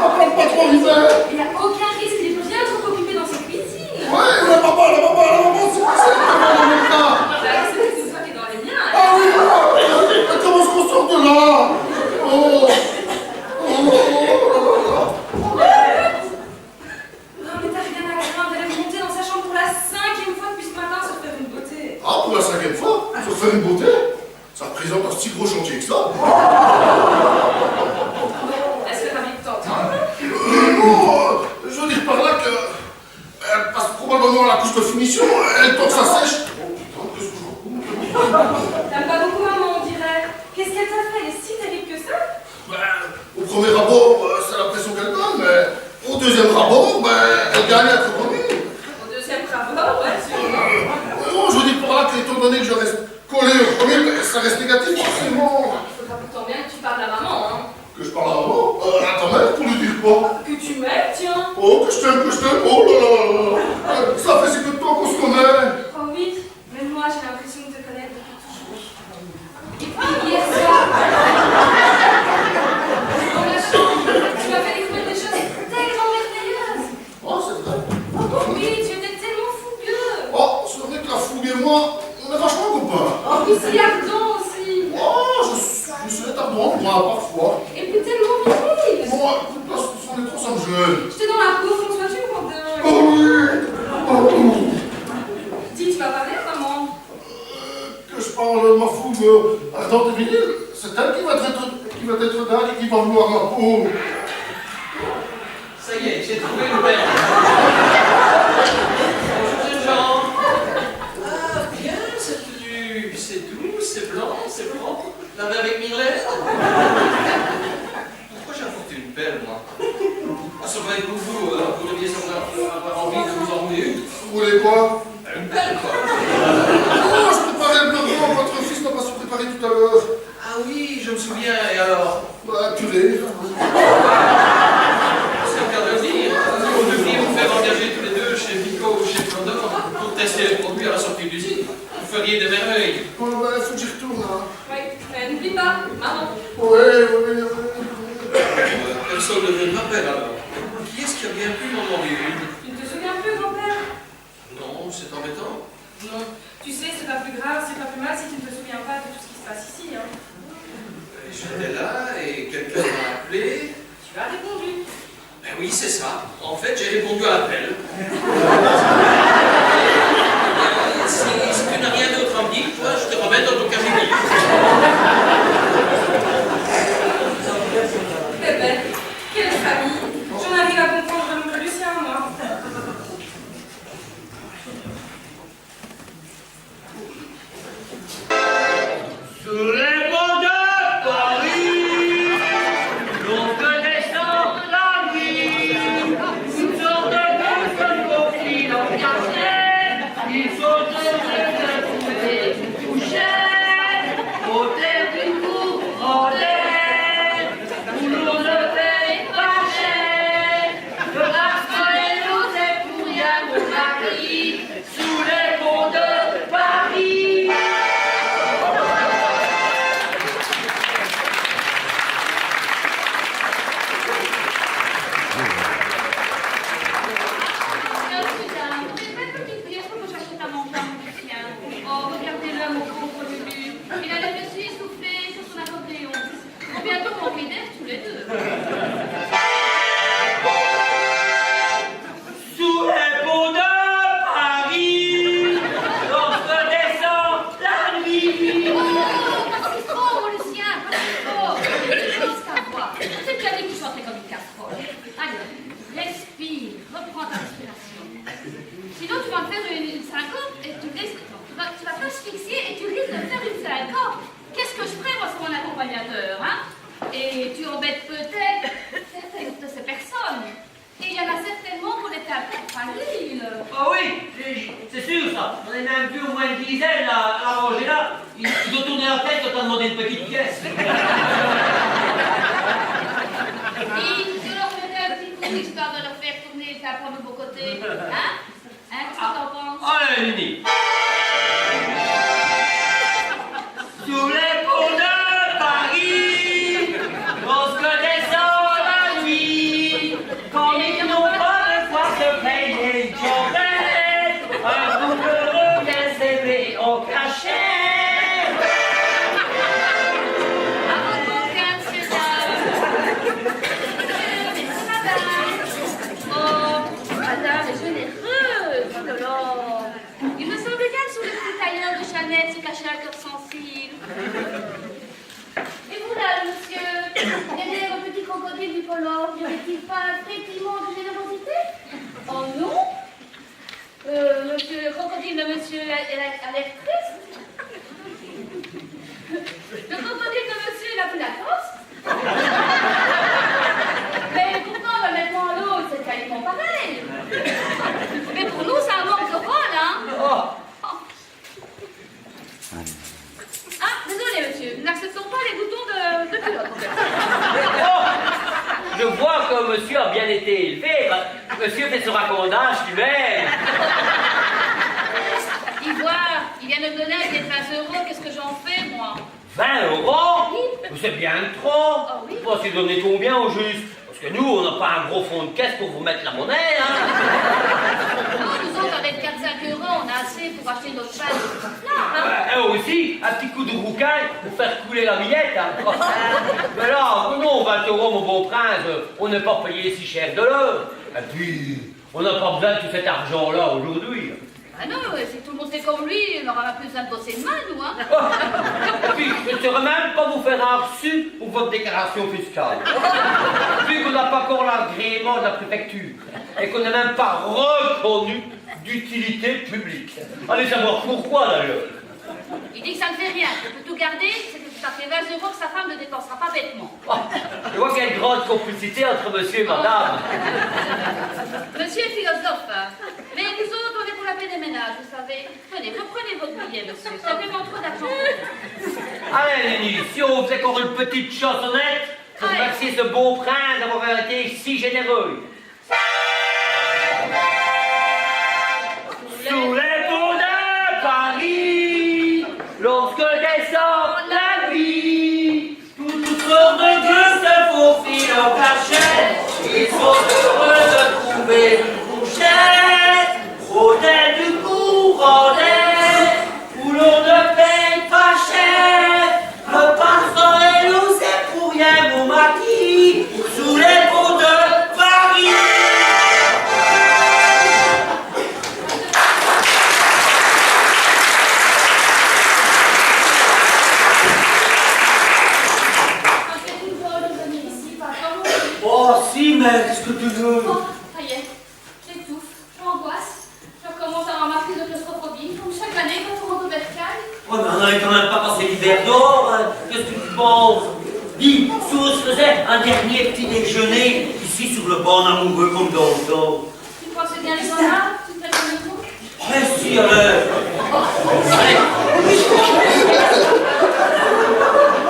papa, pas trop hiver. Il n'y a aucun risque, il est bien trop occupé dans sa cuisine. Ouais, la maman, c'est en même temps. C'est toi qui es dans les miens. Ah oui, comment est-ce qu'on sort de là? Oh, Non, mais t'as rien à craindre, elle est montée dans sa chambre pour la 5e fois depuis ce matin se faire une beauté. ah, pour la 5e fois, se faire une beauté, ça représente un si gros chantier que ça. Est-ce que t'as envie de t'entendre? Non, je veux dire par là que elle passe probablement à la couche de finition, elle tant que ça sèche. Oh putain, qu'est-ce que je raconte? T'aimes pas beaucoup maman, on dirait. Qu'est-ce qu'elle t'a fait? Elle est si terrible que ça? Au premier abord, c'est l'impression qu'elle donne, mais au deuxième abord, elle gagne à être reconnue. Au deuxième rapport, ouais, sûrement. Non, je veux dire par là que étant donné que je reste collé au premier, ça reste négatif forcément. Il faudra pourtant bien que tu parles à maman, hein. Que je parle à maman, à ta mère, pour lui dire quoi? Que tu m'aimes, tiens. Oh, que je t'aime, oh là là. Ça fait si peu de temps qu'on se connaît. Oh oui, même moi j'ai l'impression de te connaître depuis toujours. Et puis hier soir, dans la chambre, tu m'as fait découvrir des choses tellement merveilleuses. Oh, c'est vrai. Oui, tu étais tellement fougueux. Oh, c'est vrai que la fougue et moi, on est vachement copains. En plus, il est ardent aussi. Oh, je suis tardant, moi, parfois. Et puis tellement viril. Bon, écoute, là, on est trop, ça me gêne. J'étais dans la peau, François, tu me rends dingue. Oh oui. Oh. Dis, tu vas parler à maman. Que je parle de ma fougue ardente et virile, c'est elle qui va être dingue et qui va vouloir ma peau. Ça y est, j'ai trouvé le père. Bonjour les gens. Ah, bien, cette tenue. C'est doux, c'est blanc, c'est propre. Lavé avec Mylène. Pourquoi j'ai apporté une pelle, moi? Ah, ça va être pour vous, vous deviez avoir envie de vous en rouler une. Vous voulez quoi? Une pelle, quoi. Oh, je préparais le blanc, votre fils n'a pas su préparer tout à l'heure. Ah oui, je me souviens, et alors? Bah, purée. C'est le cas de le dire. Vous devriez vous faire engager tous les deux chez Vico ou chez Condor pour tester les produits à la sortie de l'usine. Vous feriez des merveilles. Bon, bah, faut que j'y retourne, hein. Oui, mais n'oublie pas, maman. Ouais. Personne ne veut de ma pelle, alors. Qui est-ce qui a bien pu m'en demander une? Tu ne te souviens plus, grand-père? Non, c'est embêtant. Non. Tu sais, c'est pas plus grave, c'est pas plus mal si tu ne te souviens pas de tout ce qui se passe ici, hein. J'étais là et quelqu'un m'a appelé. Tu as répondu. Ben oui, c'est ça. En fait, j'ai répondu à l'appel. Si tu n'as rien d'autre à me dire, toi, je te remets dans ton casier. Eh ben, quelle famille. J'en arrive à comprendre l'oncle Lucien, moi. Sous les ponts de Paris, l'on descend la nuit, une sorte de conflit en cachette, il faut se trouver coucher, au terre du cours en l'air, où l'on ne paye pas cher, le Raphaël n'osait pour rien mon mari, sous les ponts de Paris. Oh, regardez-le, mon pauvre Lulu. Il a l'air de s'essouffler sur son accordéon. On va bientôt manquer d'air tous les deux. Sous les ponts de Paris, lorsque descend la nuit. Oh, pas si fort, mon Lucien, pas si fort. Lance ta voix. C'est déjà dit que tu chantais comme une casserole. Allez, respire, reprends ta respiration. Sinon, tu vas me faire une syncope et tu risques... Tu vas t'asphyxier et tu risques de faire une syncope. Qu'est-ce que je ferais, moi, sur mon accompagnateur, hein? Et tu embêtes peut-être certaines de ces personnes. Et il y en a certainement qu'on était un peu fragiles. Ah oui, c'est sûr ça. On a même vu au moins une dizaine à ranger là. Ils ont tourné la tête quand on a demandé une petite pièce. Et je leur faisais un petit coup histoire de leur faire tourner ça pour le beau côté. Hein? Hein? Qu'est-ce que t'en penses? Allez, Lini. Sous les ponts de Paris, lorsque descend la nuit, quand ils n'ont pas de quoi se payer une chambelle, un couple revient s'aimer en cachette. À votre bouquin, monsieur dame. Madame. Oh, madame est généreuse. Oh là là. Il me semble bien que sous le petit tailleur de Chanel se cachait un cœur sensible. Et vous là, monsieur, derrière le petit crocodile du polo, n'y aurait-il pas un frétillement de générosité? Oh non. Monsieur le crocodile de monsieur a l'air triste. Le crocodile de monsieur, il a pris la tosse. Mais pourtant, on va mettre en l'eau, c'est quasiment pareil. Mais pour nous, c'est un manque de rôle, hein? Oh. Ah, désolé, monsieur, nous n'acceptons pas les boutons de culotte, en fait. Oh. Je vois que monsieur a bien été élevé. Monsieur fait son raccordage lui-même. Ivoire, il vient de me donner un billet de 20 €, qu'est-ce que j'en fais, moi? 20 €? Oui. C'est bien trop. Oh oui. Vous pensez donner combien au juste? Parce que nous, on n'a pas un gros fond de caisse pour vous mettre la monnaie, hein. Non, nous autres, avec 4-5 €, on a assez pour acheter notre pain. Non, hein? Eux aussi, un petit coup de roucaille pour faire couler la millette, hein. Mais là, non, 20 €, mon beau prince, on n'est pas payé si cher de l'heure. Et puis, on n'a pas besoin de tout cet argent-là aujourd'hui. Ah non, si tout le monde fait comme lui, on n'aura plus besoin de bosser de main, nous, hein. Et puis, je ne saurais même pas vous faire un reçu pour votre déclaration fiscale. Vu qu'on n'a pas encore l'agrément de la préfecture et qu'on n'a même pas reconnu d'utilité publique. Allez savoir pourquoi d'ailleurs. Il dit que ça ne fait rien, qu'il peut tout garder, c'est que ça fait 20 € que sa femme ne dépensera pas bêtement. Oh, je vois qu'il y a une grande complicité entre monsieur et madame. Monsieur est philosophe, hein. Mais nous autres, on est pour la paix des ménages, vous savez. Tenez, reprenez votre billet, monsieur. Ça fait vraiment trop d'argent. Allez, Lenny, si on faisait encore une petite chansonnette pour Allez. remercier ce beau prince d'avoir été si généreux. Sous les ponts de Paris, lorsque descend la nuit, toutes sortes de dieux se faufilent en cachette. Ils sont heureux de trouver une couchette, hôtel du courant d'air, où l'on ne paye pas cher. Le parfum est nous, c'est pour rien, mon maquis, sous les n'avait quand même pas passé l'hiver dehors, hein. Qu'est-ce que tu penses? Dis, si on se faisait un dernier petit déjeuner, ici sur le banc amoureux comme dans le temps. Tu crois que c'est bien les gens là? Tu te fais comme le coup? Mais si, alors.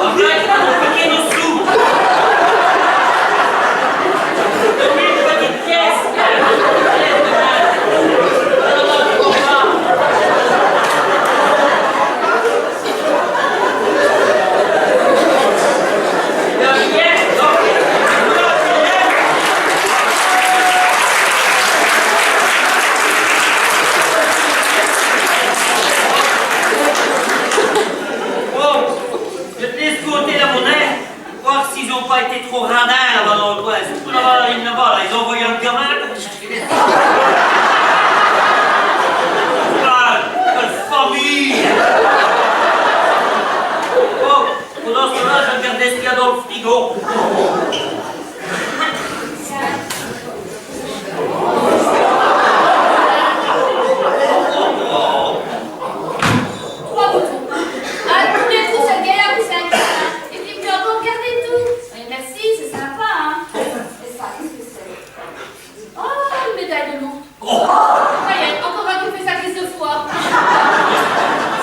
Arrête, on peut nos sous. Donne-lui une petite pièce. Pas été trop radins là-bas dans le coin, surtout là-bas la ligne là-bas, ils ont envoyé un gamin pour chercher des... Quelle famille! Oh, pendant ce temps-là, je regardais ce qu'il y a dans le frigo. Trois boutons. Ah, tous les coups, ça galère, vous savez. Et puis, puis encore, regardez tout. Merci, c'est sympa, hein. Et ça, qu'est-ce que c'est? Oh, une médaille de lourd. Voyez, encore un qui fait sa crise de foie.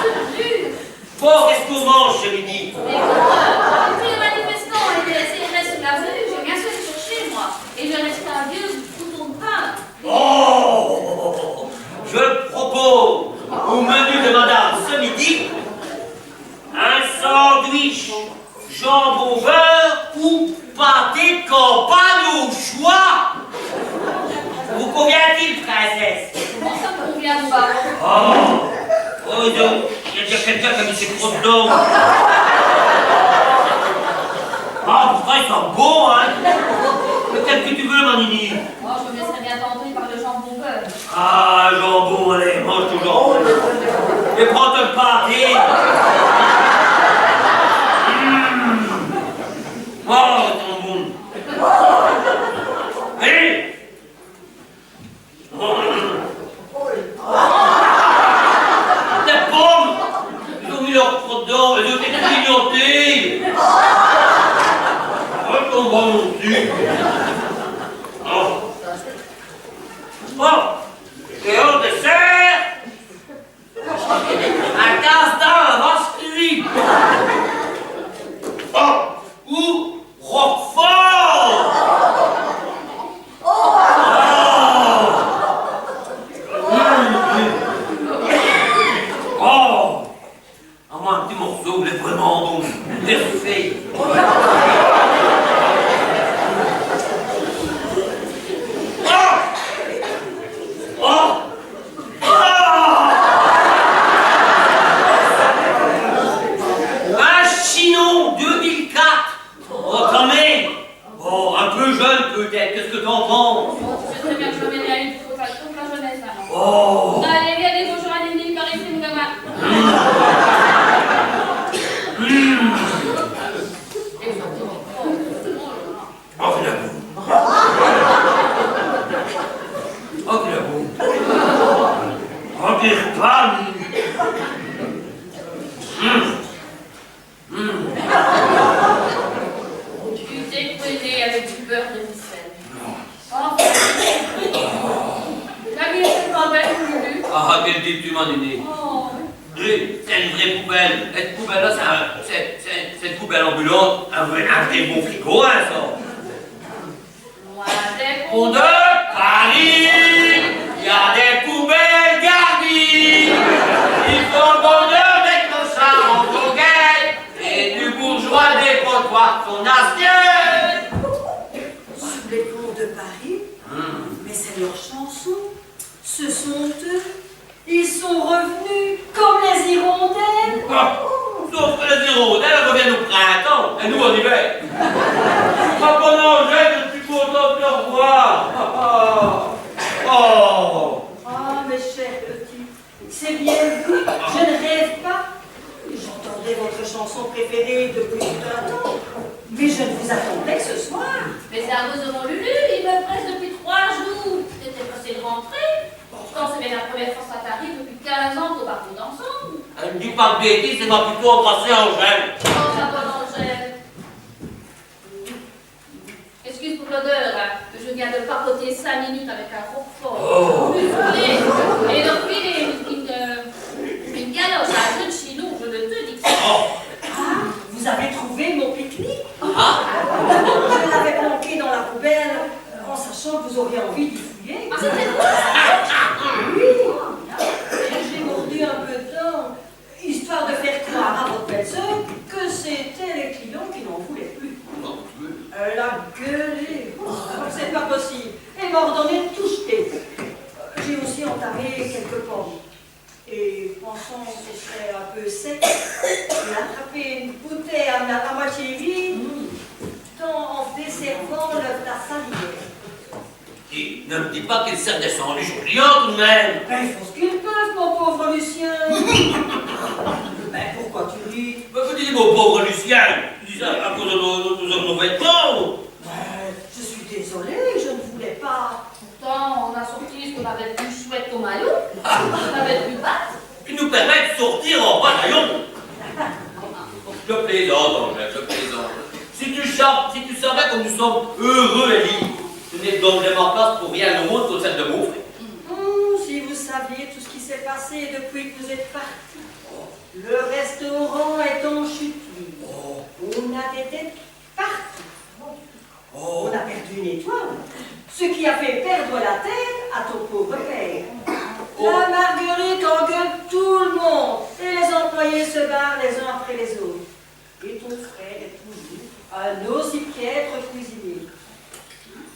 C'est dur. Bon, qu'est-ce qu'on mange ce midi? Mais écoute, tous les manifestants ont été laissés sur la rue. J'ai bien sûr cherché, moi. Et je resté un vieux bouton de pain. Oh! Je propose au menu de madame ce midi un sandwich jambon beurre ou pâté de campagne au choix. Vous convient-il, princesse? Comment ça me convient pas? Oh, il y a déjà quelqu'un qui a mis ses crottes dedans. Ah, pourtant, ils sont beaux, hein? Lequel que tu veux, ma nini? Moi, je me laisserais bien tenter par le jambon beurre. Ah, jambon, allez, mange ton jambon. Et prends ton pâté. Oh, ton bon. Allez. Des pommes. Ils ont mis leurs crottes dedans, elles ont été grignotées. Oh, ton bon non plus. Oh. Bon. Et au dessert, un casse-dents à vache-curie. Oh. Ou Roquefort. Oh. Un petit morceau, il est vraiment bon. Parfait. Un Chinon 2004. Oh, quand même. Oh, un peu jeune peut-être. Qu'est-ce que t'en penses? Je sais très bien que je m'en ai à une pour pas toute la jeunesse, hein. Oh. Allez, viens, bonjour à Néné, par ici, mon gamin. Oh, qu'il a beau. Oh, qu'il a beau. Oh, qu'il femme. Tu t'es couillé avec du beurre de ficelle. Oh, la vie est pas belle, Lulu. Ah, quel dis-tu, ma néné? Oh, Oui, c'est une vraie poubelle. Cette poubelle-là, c'est une poubelle ambulante. Un vrai bon frigo, hein, ça. loin des Pour de Paris, il y a des poubelles garnies. Il faut le bonheur des clochards en coquette et du bourgeois des potoirs son assiette. Sous les ponts de Paris, mais c'est leur chanson. Ce sont eux. Ils sont revenus comme les hirondelles. Sauf que les hirondelles reviennent au printemps et nous en hiver. Quand on en jette, je suis content de te revoir. Oh. Ah, mes chers petits, c'est bien vu. Je ne rêve pas. J'entendais votre chanson préférée depuis tout un temps. Mais je ne vous attendais que ce soir. Mais c'est à cause de mon Lulu, il me presse depuis 3 jours. T'étais pressé de rentrer. Pourtant, c'est bien la première fois que ça t'arrive depuis 15 ans qu'on partait ensemble. Elle me dit pas de bêtises, c'est va plutôt embrasser Angèle. Oh, ma bonne Angèle. Excuse pour l'odeur, hein. Je viens de papoter 5 minutes avec un roquefort. Oh. Et leur filer une galoche à un jeune chino, je ne te dis que ça. Ah, vous avez trouvé mon pique-nique? Ah. Je l'avais planqué dans la poubelle en sachant que vous auriez envie d'y fouiller. Ah, c'était quoi ça? Oui, j'ai mordu un peu dedans, histoire de faire croire à votre belle-sœur que c'était les clients qui n'en voulaient plus. Elle a gueulé. C'est pas possible. Elle m'a ordonné de tout jeter. J'ai aussi entamé quelques pommes. Et pensant que ce serait un peu sec, j'ai attrapé une bouteille à moitié vide, en desservant la salière. Et ne me dis pas qu'elle sert des sandwichs aux clients tout de même. Ben, ils font ce qu'ils peuvent, mon pauvre Lucien. Ben, pourquoi tu ris? Mais vous dites, mon pauvre Lucien, dis ça à cause de nos vêtements. Ben, je suis désolée, je ne voulais pas. Pourtant, on a sorti ce qu'on avait de plus chouette au maillot, ce qu'on avait de plus basse. Qui nous permet de sortir en bataillon. Je plaisante, Angèle, je plaisante. Si tu savais comme nous sommes heureux et libres, tu n'es donc jamais en place pour rien au monde que celle de mon frère. Si vous saviez tout ce qui s'est passé depuis que vous êtes parti. Le restaurant est en chute libre. On a des têtes partout. On a perdu une étoile. Ce qui a fait perdre la tête à ton pauvre père. La Marguerite engueule tout le monde. Et les employés se barrent les uns après les autres. Et ton frère est toujours un aussi piètre cuisinier.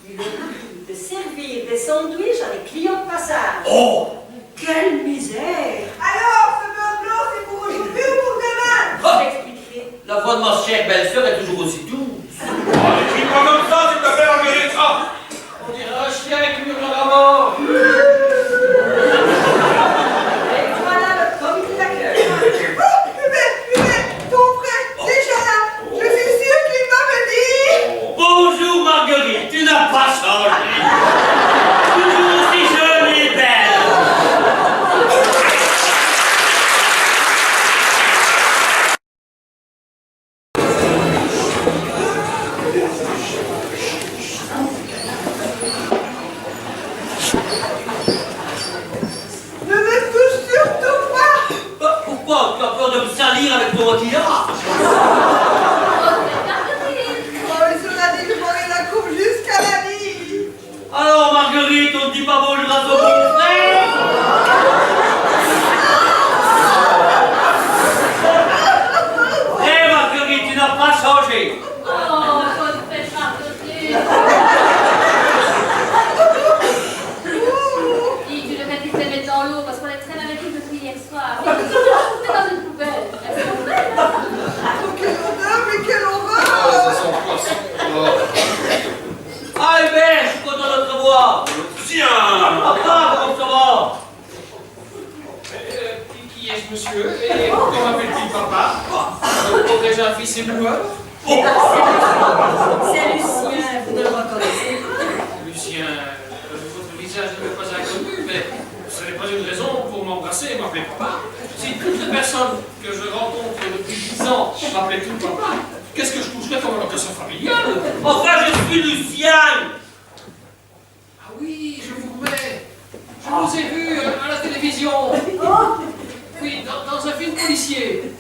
Il occupe de servir des sandwichs à des clients de passage. Oh! Quelle misère! Alors, ce beurre blanc, c'est pour aujourd'hui ou pour demain? Ah! J'expliquerai. La voix de ma chère belle-sœur est toujours aussi douce. N'écris pas comme ça, s'il te plaît, Marguerite. Ah. On dirait un chien qui hurle à mort. Et voilà le comité d'accueil. Mais, ton frère, déjà là, je suis sûre qu'il m'avait dit. Bonjour Marguerite, tu n'as pas changé. Toujours aussi jeune et belle. Ne me touche surtout pas. Bah, pourquoi? Tu as peur de me salir avec ton maquillage? Oh, il se l'a dit, je m'aurais la coupe jusqu'à la nuit. Alors Marguerite, on ne dit pas bonjour à ton beau frère? Eh Marguerite, tu n'as pas changé. Oh, bonne fête Marguerite. Dis, tu devrais plus te mettre dans l'eau parce qu'on est très mal équipés depuis hier soir. Et tu l'as dans une poubelle. Elles sont belles, hein? Oh, quelle odeur, mais quelle horreur. Ah Hubert, je suis content de te revoir. Tiens. Papa, comment ça va? Qui est-ce, monsieur? Et comment m'appelle-t-il papa? Aurais-je un fils ébloueur? C'est Lucien, vous ne le reconnaissez pas. Lucien, votre visage ne m'est pas inconnu, mais ce n'est pas une raison pour m'embrasser et m'appeler papa. Si toutes les personnes que je rencontre depuis 10 ans m'appelaient tout papa, qu'est-ce que je toucherais comme allocation familiale? Enfin, je suis Lucien. Ah oui, je vous remets. Je vous ai vu à la télévision. Oui, dans un film policier.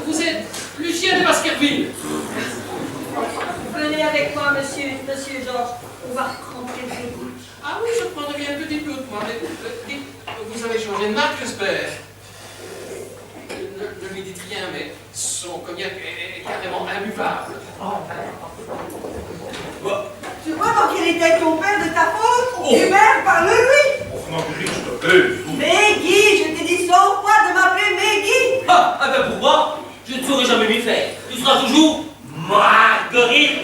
Vous êtes Lucien de Baskerville. Venez avec moi, monsieur Georges. On va rentrer le jeu. Ah oui, je prendrais bien une petite goutte, moi. Mais, dites, vous avez changé de marque, j'espère. Ne lui dites rien, mais son cognac est carrément imbuvable. Tu vois dans quel état est ton père de ta faute? Hubert, parle-lui. Oh, Marguerite, je te plaît. Meggy, je t'ai dit 100 fois de m'appeler Meggy. Ah, ben pour moi, je ne saurais jamais m'y faire. Tu seras toujours Marguerite.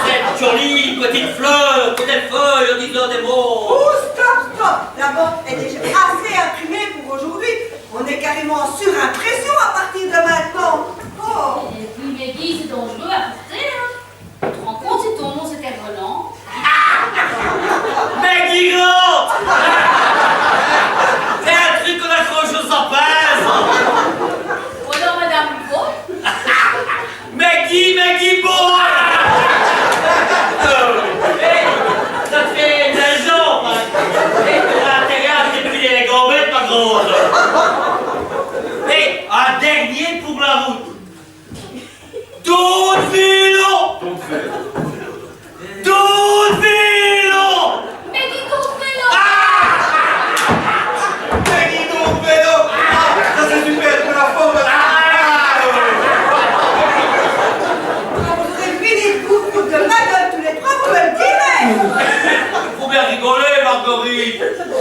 Cette jolie petite fleur, petite feuille en disant des mots. Oh, stop. La banque est déjà assez imprimée pour aujourd'hui. On est carrément en surimpression à partir de maintenant. Oh. Et puis, Meggy, c'est dangereux à porter, hein. Tu te rends compte si ton nom c'était Roland? Meggy Grant. C'est un truc qu'on accroche au sapin.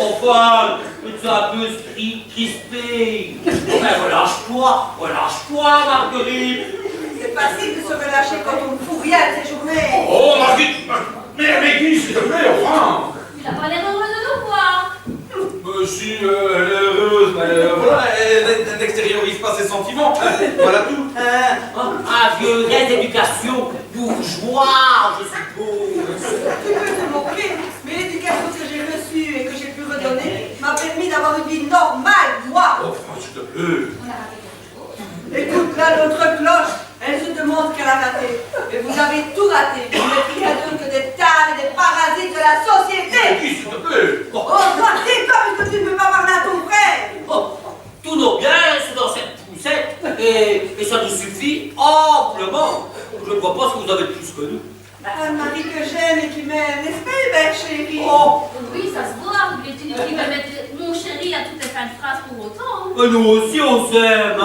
Enfin, tu es un peu crispé. Relâche-toi, Marguerite. C'est facile de se relâcher quand on ne fout rien de ces journées. Oh, Marguerite, mais qui, s'il te plaît, enfin. Tu n'as pas l'air heureux de nous voir. Si, elle est heureuse, mais voilà, elle n'extériorise pas ses sentiments. Voilà tout. Un vieux gain d'éducation bourgeois, je suppose. Tu peux te moquer, mais l'éducation que j'ai reçue et que j'ai pu redonner m'a permis d'avoir une vie normale, moi. Oh, enfin, s'il te plaît. On a raté quelque chose. Écoute là notre cloche, elle se demande ce qu'elle a raté. Mais vous avez tout raté. Vous n'êtes rien d'autre que des tares et des parasites de la société. Qui, s'il te plaît? Oh, toi, tais-toi, parce que tu ne peux pas parler à ton frère. Oh, tous nos biens sont dans cette poussette et ça nous suffit amplement. Je ne vois pas ce que vous avez de plus que nous. Un mari que j'aime et qui m'aime, n'est-ce pas, belle chérie? Oh, Oui, ça se voit. Il est inutile de mettre mon chéri à toutes les fins de phrase pour autant. mais nous aussi on s'aime. À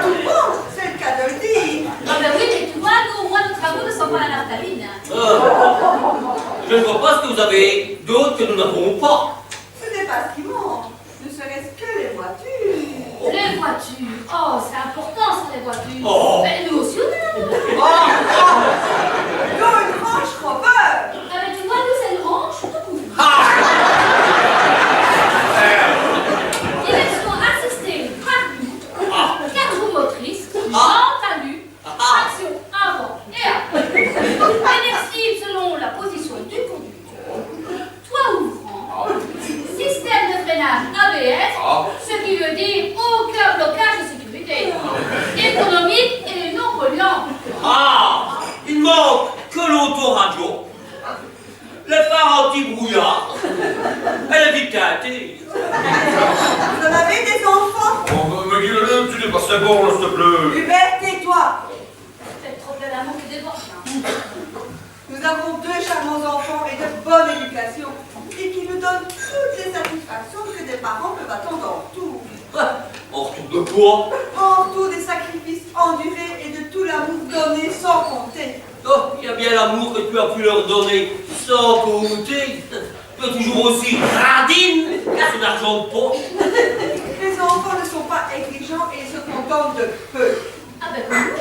tout le monde, c'est le cas de le dire. Ah ben oui, mais tu vois, nous, au moins, nos travaux ne sont pas à la naphtaline. Je ne vois pas ce que vous avez d'autre que nous n'avons pas. Ce n'est pas ce qui manque, ne serait-ce que les voitures. Les voitures. Oh, c'est important, ça, les voitures. Oh. Mais nous aussi, on a. Nous, une range Rover. Ah ben tu vois, nous, c'est une ranch tout court. Direction assistée, gratuite, 4 roues motrices, jambes talus, traction avant et après. Réversible selon la position du conducteur. Toit ouvrant. Système de freinage ABS, ce qui veut dire aucun blocage de sécurité. Économique et non polluant. Ah, il manque que l'autoradio, les phares anti-brouillard et la vie teintée. Vous en avez des enfants? Oh, mais Guillaume, tu n'es pas très bon, s'il te plaît. Hubert, tais-toi. Peut-être trop de l'amour qui déborde. Nous avons 2 charmants enfants et de bonne éducation et qui nous donnent toutes les satisfactions que des parents peuvent attendre en retour. En retour de quoi? En retour des sacrifices endurés et de tout l'amour donné sans compter. Oh, il y a bien l'amour que tu as pu leur donner sans compter. Tu es toujours aussi radine qu'à son argent de poche. Les enfants ne sont pas exigeants et ils se contentent de peu. Ah ben comme nous.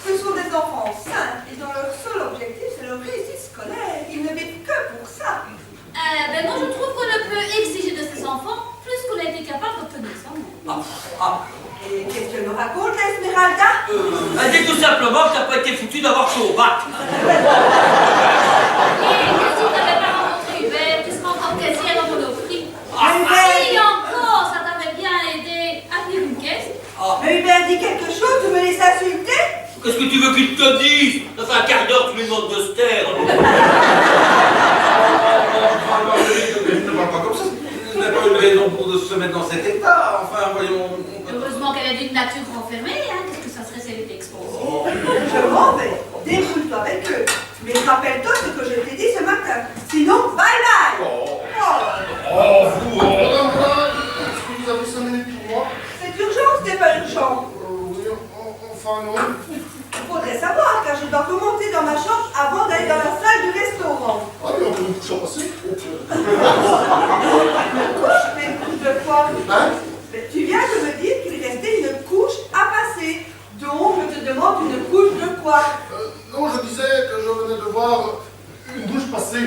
Ce sont des enfants sains et dont leur seul objectif c'est leur réussite scolaire. Ils ne vivent que pour ça. Ben moi je trouve qu'on ne peut exiger de ses enfants plus qu'on a été capable d'obtenir ça. Et qu'est-ce qu'elle me raconte, l'Esmeralda? Elle dit tout simplement que t'as pas été foutu d'avoir chaud au bac. Et si tu n'avais pas rencontré Hubert, tu serais encore casier dans mon offrit. Hubert! Si encore ça t'avait bien aidé à tenir une caisse. Mais Hubert dit quelque chose, tu me laisses insulter? Qu'est-ce que tu veux qu'il te dise? Ça fait un quart d'heure que tu lui demandes de se taire. Ne parle pas comme ça. Ce n'est pas une raison pour de se mettre dans cet état. Enfin, voyons. Heureusement qu'elle est d'une nature renfermée, hein. Qu'est-ce que ça serait si elle était exposée? Je m'en vais. Débrouille-toi avec eux. Mais rappelle-toi ce que je t'ai dit ce matin. Sinon, bye bye. Oh, vous. Madame, est-ce que vous avez 5 minutes pour moi? C'est urgent, c'est pas urgent. Oui, enfin non. Faudrait savoir, car je dois remonter dans ma chambre avant d'aller dans la salle du restaurant. Ah oui, on peut nous coucher en passer. Couche, mais une couche de quoi? Hein? Mais tu viens de me dire qu'il restait une couche à passer. Donc, je te demande une couche de quoi? Non, je disais que je venais de voir une douche passer.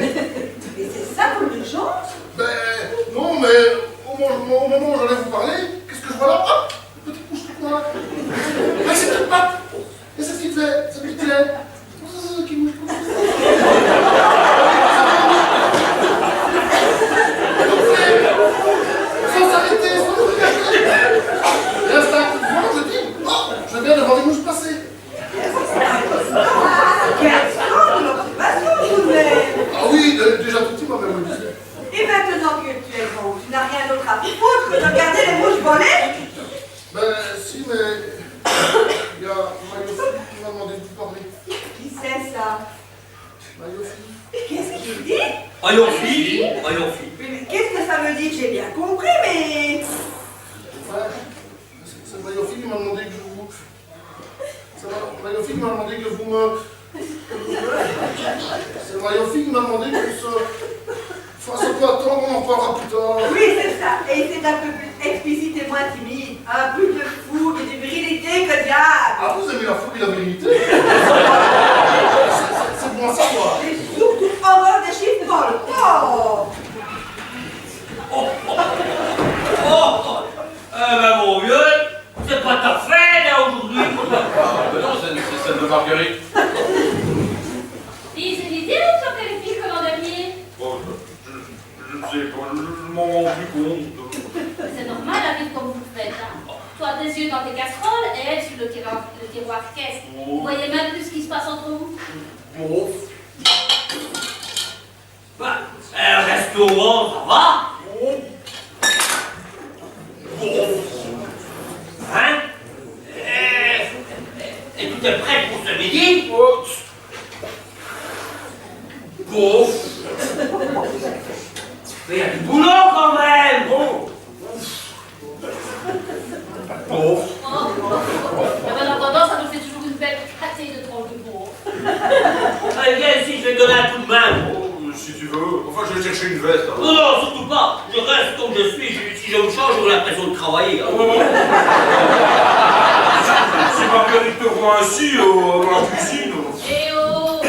Et c'est ça pour l'urgence? Ben, non, mais au moment où j'allais vous parler, qu'est-ce que je vois là? Hop, une petite couche de quoi? Ah, c'est une patte. Et c'est ce qu'il fait, c'est petit lait. Qui bouge pas. Sans s'arrêter, sans nous regarder. Et instinctivement, je dis, oh, je viens de voir une mouche passer. Quelle grande l'observation, tout de même. Ah oui, déjà tout petit m'avait dit. Et maintenant que tu es grand, tu n'as rien d'autre à foutre que de regarder les mouches voler? Ben, si, mais il y a Mayofi qui m'a demandé de vous parler. Qui c'est ça? Mayofi. Qu'est-ce qu'il dit? Mayofi. Mais qu'est-ce que ça veut dire? J'ai bien compris, mais... Enfin, c'est Mayofi qui m'a demandé que je vous... C'est Mayofi qui m'a demandé que vous me C'est le maillot fille qui m'a demandé qu'on se fasse un peu attendre, on en reparlera plus tard. Oui, c'est ça. Et c'est un peu plus explicite et moins timide. Un peu de fougue et de virilité que diable. Ah, vous aimez la fougue et la virilité? C'est bon à savoir. Et surtout avoir des chiffres dans le corps. Ben mon vieux, c'est pas ta fête là aujourd'hui. Ah, ben non, c'est celle de Marguerite. Dis, c'est l'idée ou sur téléphone comme l'an dernier? Bon, je ne sais pas, je m'en rends plus compte. C'est normal à vivre comme vous le faites. Hein. Toi, tes yeux dans tes casseroles et elle sur le tiroir caisse. Vous voyez même plus ce qui se passe entre vous. Bon. Ben, un restaurant, ça va? Hein? Et tout est prêt pour ce midi? Bon. Mais il y a du boulot quand même! Bon. Oh. Mais en attendant, ça nous fait toujours une belle pâtée de tranche de veau. Allez, viens ici, je vais te donner un coup de main. Si tu veux. Enfin, je vais chercher une veste. Hein. Non, non, surtout pas. Je reste comme je suis. Si je me change, j'aurai l'impression de travailler. Hein. Si Marguerite te voit ainsi dans la cuisine. Eh oh!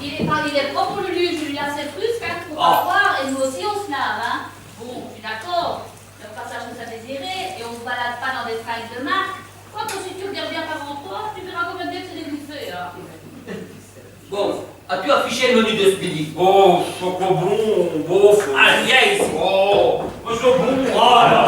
Il est propre le lieu, Julien, c'est plus qu'un pour voir, et nous aussi on se lave, hein? Bon, je suis d'accord, le passage nous a désiré, et on se balade pas dans des fringues de marque. Quand si tu regardes bien par en toi, tu verras combien bien que c'est dégoûté, hein? Bon, as-tu affiché le menu de ce midi? Oh, c'est pas bon, bof. Ah, viens ici. Oh, mais c'est bon. Oh là là.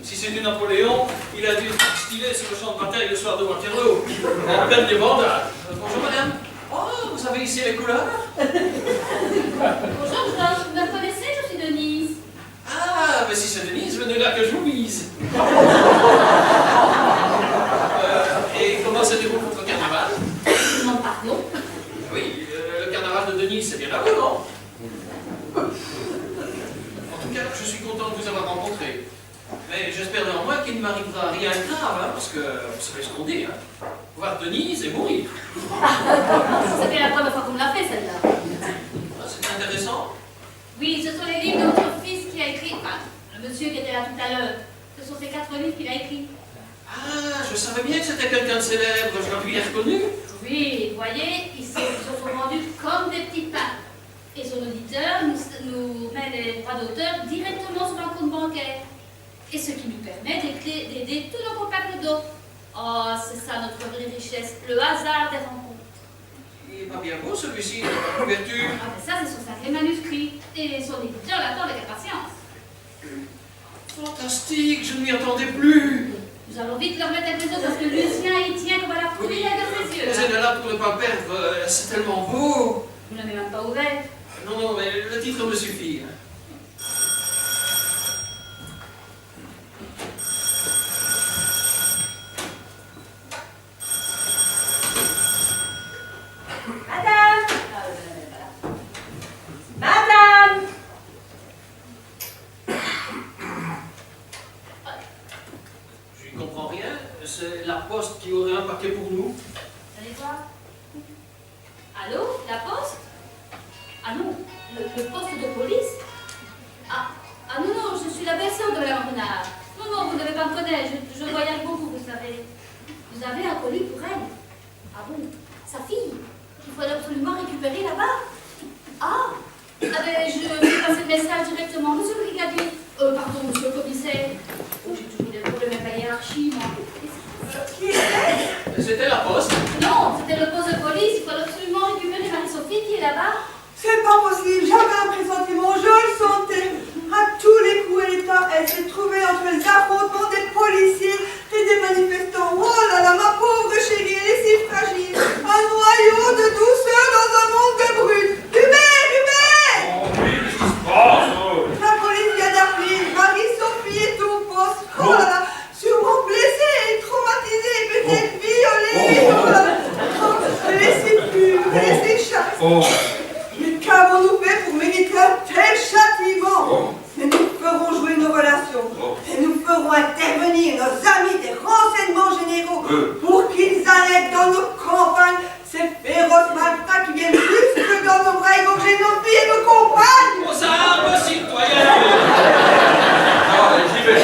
Si c'était Napoléon, il a dû être stylé sur le champ de bataille le soir de Waterloo, en pleine débandade. Bonjour madame. Oh, vous avez ici les couleurs? Bonjour, Georges, vous me connaissez, je suis Denise. Ah, mais si c'est Denise, venez là que je vous mise. Et comment se déroule votre carnaval? Non, pardon. Oui, le carnaval de Denise, c'est bien là, non? En tout cas, je suis content de vous avoir rencontré. Mais j'espère néanmoins qu'il ne m'arrivera rien de grave, hein, parce que vous savez ce qu'on dit, hein. Voir Denise et mourir. C'était la première fois qu'on me l'a fait, celle-là. Ah, c'est intéressant. Oui, ce sont les livres de votre fils qui a écrit. Enfin, le monsieur qui était là tout à l'heure. Ce sont ces 4 livres qu'il a écrits. Ah, je savais bien que c'était quelqu'un de célèbre, je l'avais bien reconnu. Oui, vous voyez, ils se sont vendus comme des petits pains. Et son auditeur nous met les droits d'auteur directement sur un compte bancaire. Et ce qui nous permet d'aider tous nos copains d'eau. Oh, c'est ça notre vraie richesse, le hasard des rencontres. Il est pas bien beau celui-ci, la couverture. Ah, mais ça, c'est son sacré manuscrit. Et son éditeur l'attend avec impatience. Fantastique, je ne m'y attendais plus. Nous allons vite leur mettre avec les autres parce que Lucien, il tient comme à la fourmilière de ses yeux. Vous êtes là pour ne pas le perdre, c'est tellement beau. Vous n'avez même pas ouvert. Non, non, mais le titre me suffit. Madame! Madame! Je ne comprends rien. C'est la poste qui aurait un paquet pour nous. Allez voir. Allô? La poste? Ah non, le poste de police? Ah non, non, je suis la belle-sœur de Madame Renard. Non, non, vous ne devez pas me connaître, je voyage beaucoup, vous savez. Vous avez un colis pour elle? Ah bon? Sa fille? Qu'il faut absolument récupérer là-bas? Ah ben, je vais passer le message directement, monsieur le brigadier. Pardon, monsieur le commissaire. Oh, j'ai toujours des problèmes avec la hiérarchie, moi. Qui était? C'était la poste. Non, c'était le poste de police. Il faut absolument récupérer Marie-Sophie qui est là-bas. C'est pas possible, j'avais un pressentiment, je le sentais. À tous les coups, elle s'est trouvée entre les affrontements des policiers et des manifestants. Oh là là, ma pauvre chérie, elle est si fragile. Un noyau de douceur dans un monde de brut. Hubert, Hubert! Oh oui, qu'est-ce qui se passe? La police vient d'appeler. Marie-Sophie est au poste. Oh là là, sûrement blessée, traumatisée, peut-être violée. Oh là là, blessée pure, blessée chasse. Oh. Mais qu'avons-nous fait pour mériter un tel châtiment? Mais nous ferons jouer nos relations. Et nous ferons intervenir nos amis des renseignements généraux pour qu'ils arrêtent dans nos campagnes ces féroces malfrats qui viennent jusque dans nos bras égorger nos filles et nos compagnes. Aux armes, citoyens! J'y vais.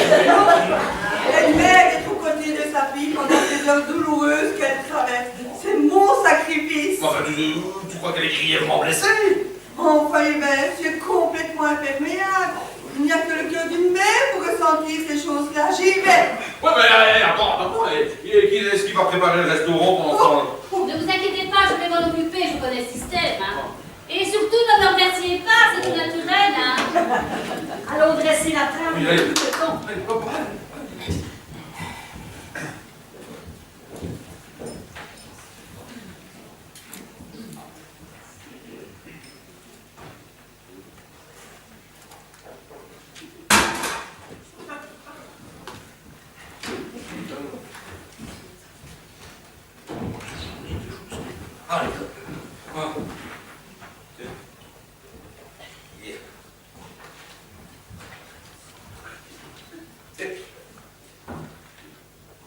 Elle mère d'être aux côtés de sa fille pendant ces heures douloureuses qu'elle traverse. C'est mon sacrifice. Enfin, tu crois qu'elle est grièvement blessée? Enfin, Hubert, tu es complètement imperméable. Il n'y a que le cœur d'une mère pour ressentir ces choses-là. J'y vais. Ouais, mais attends, qui est-ce qui va préparer le restaurant pendant ce temps-là? Ne vous inquiétez pas, je vais m'en occuper, je connais le système. Hein. Et surtout, ne me remerciez pas, c'est tout naturel. Hein. Allons dresser la table. Oui, allez. Tout le temps. Allez, papa. Allez. Ah.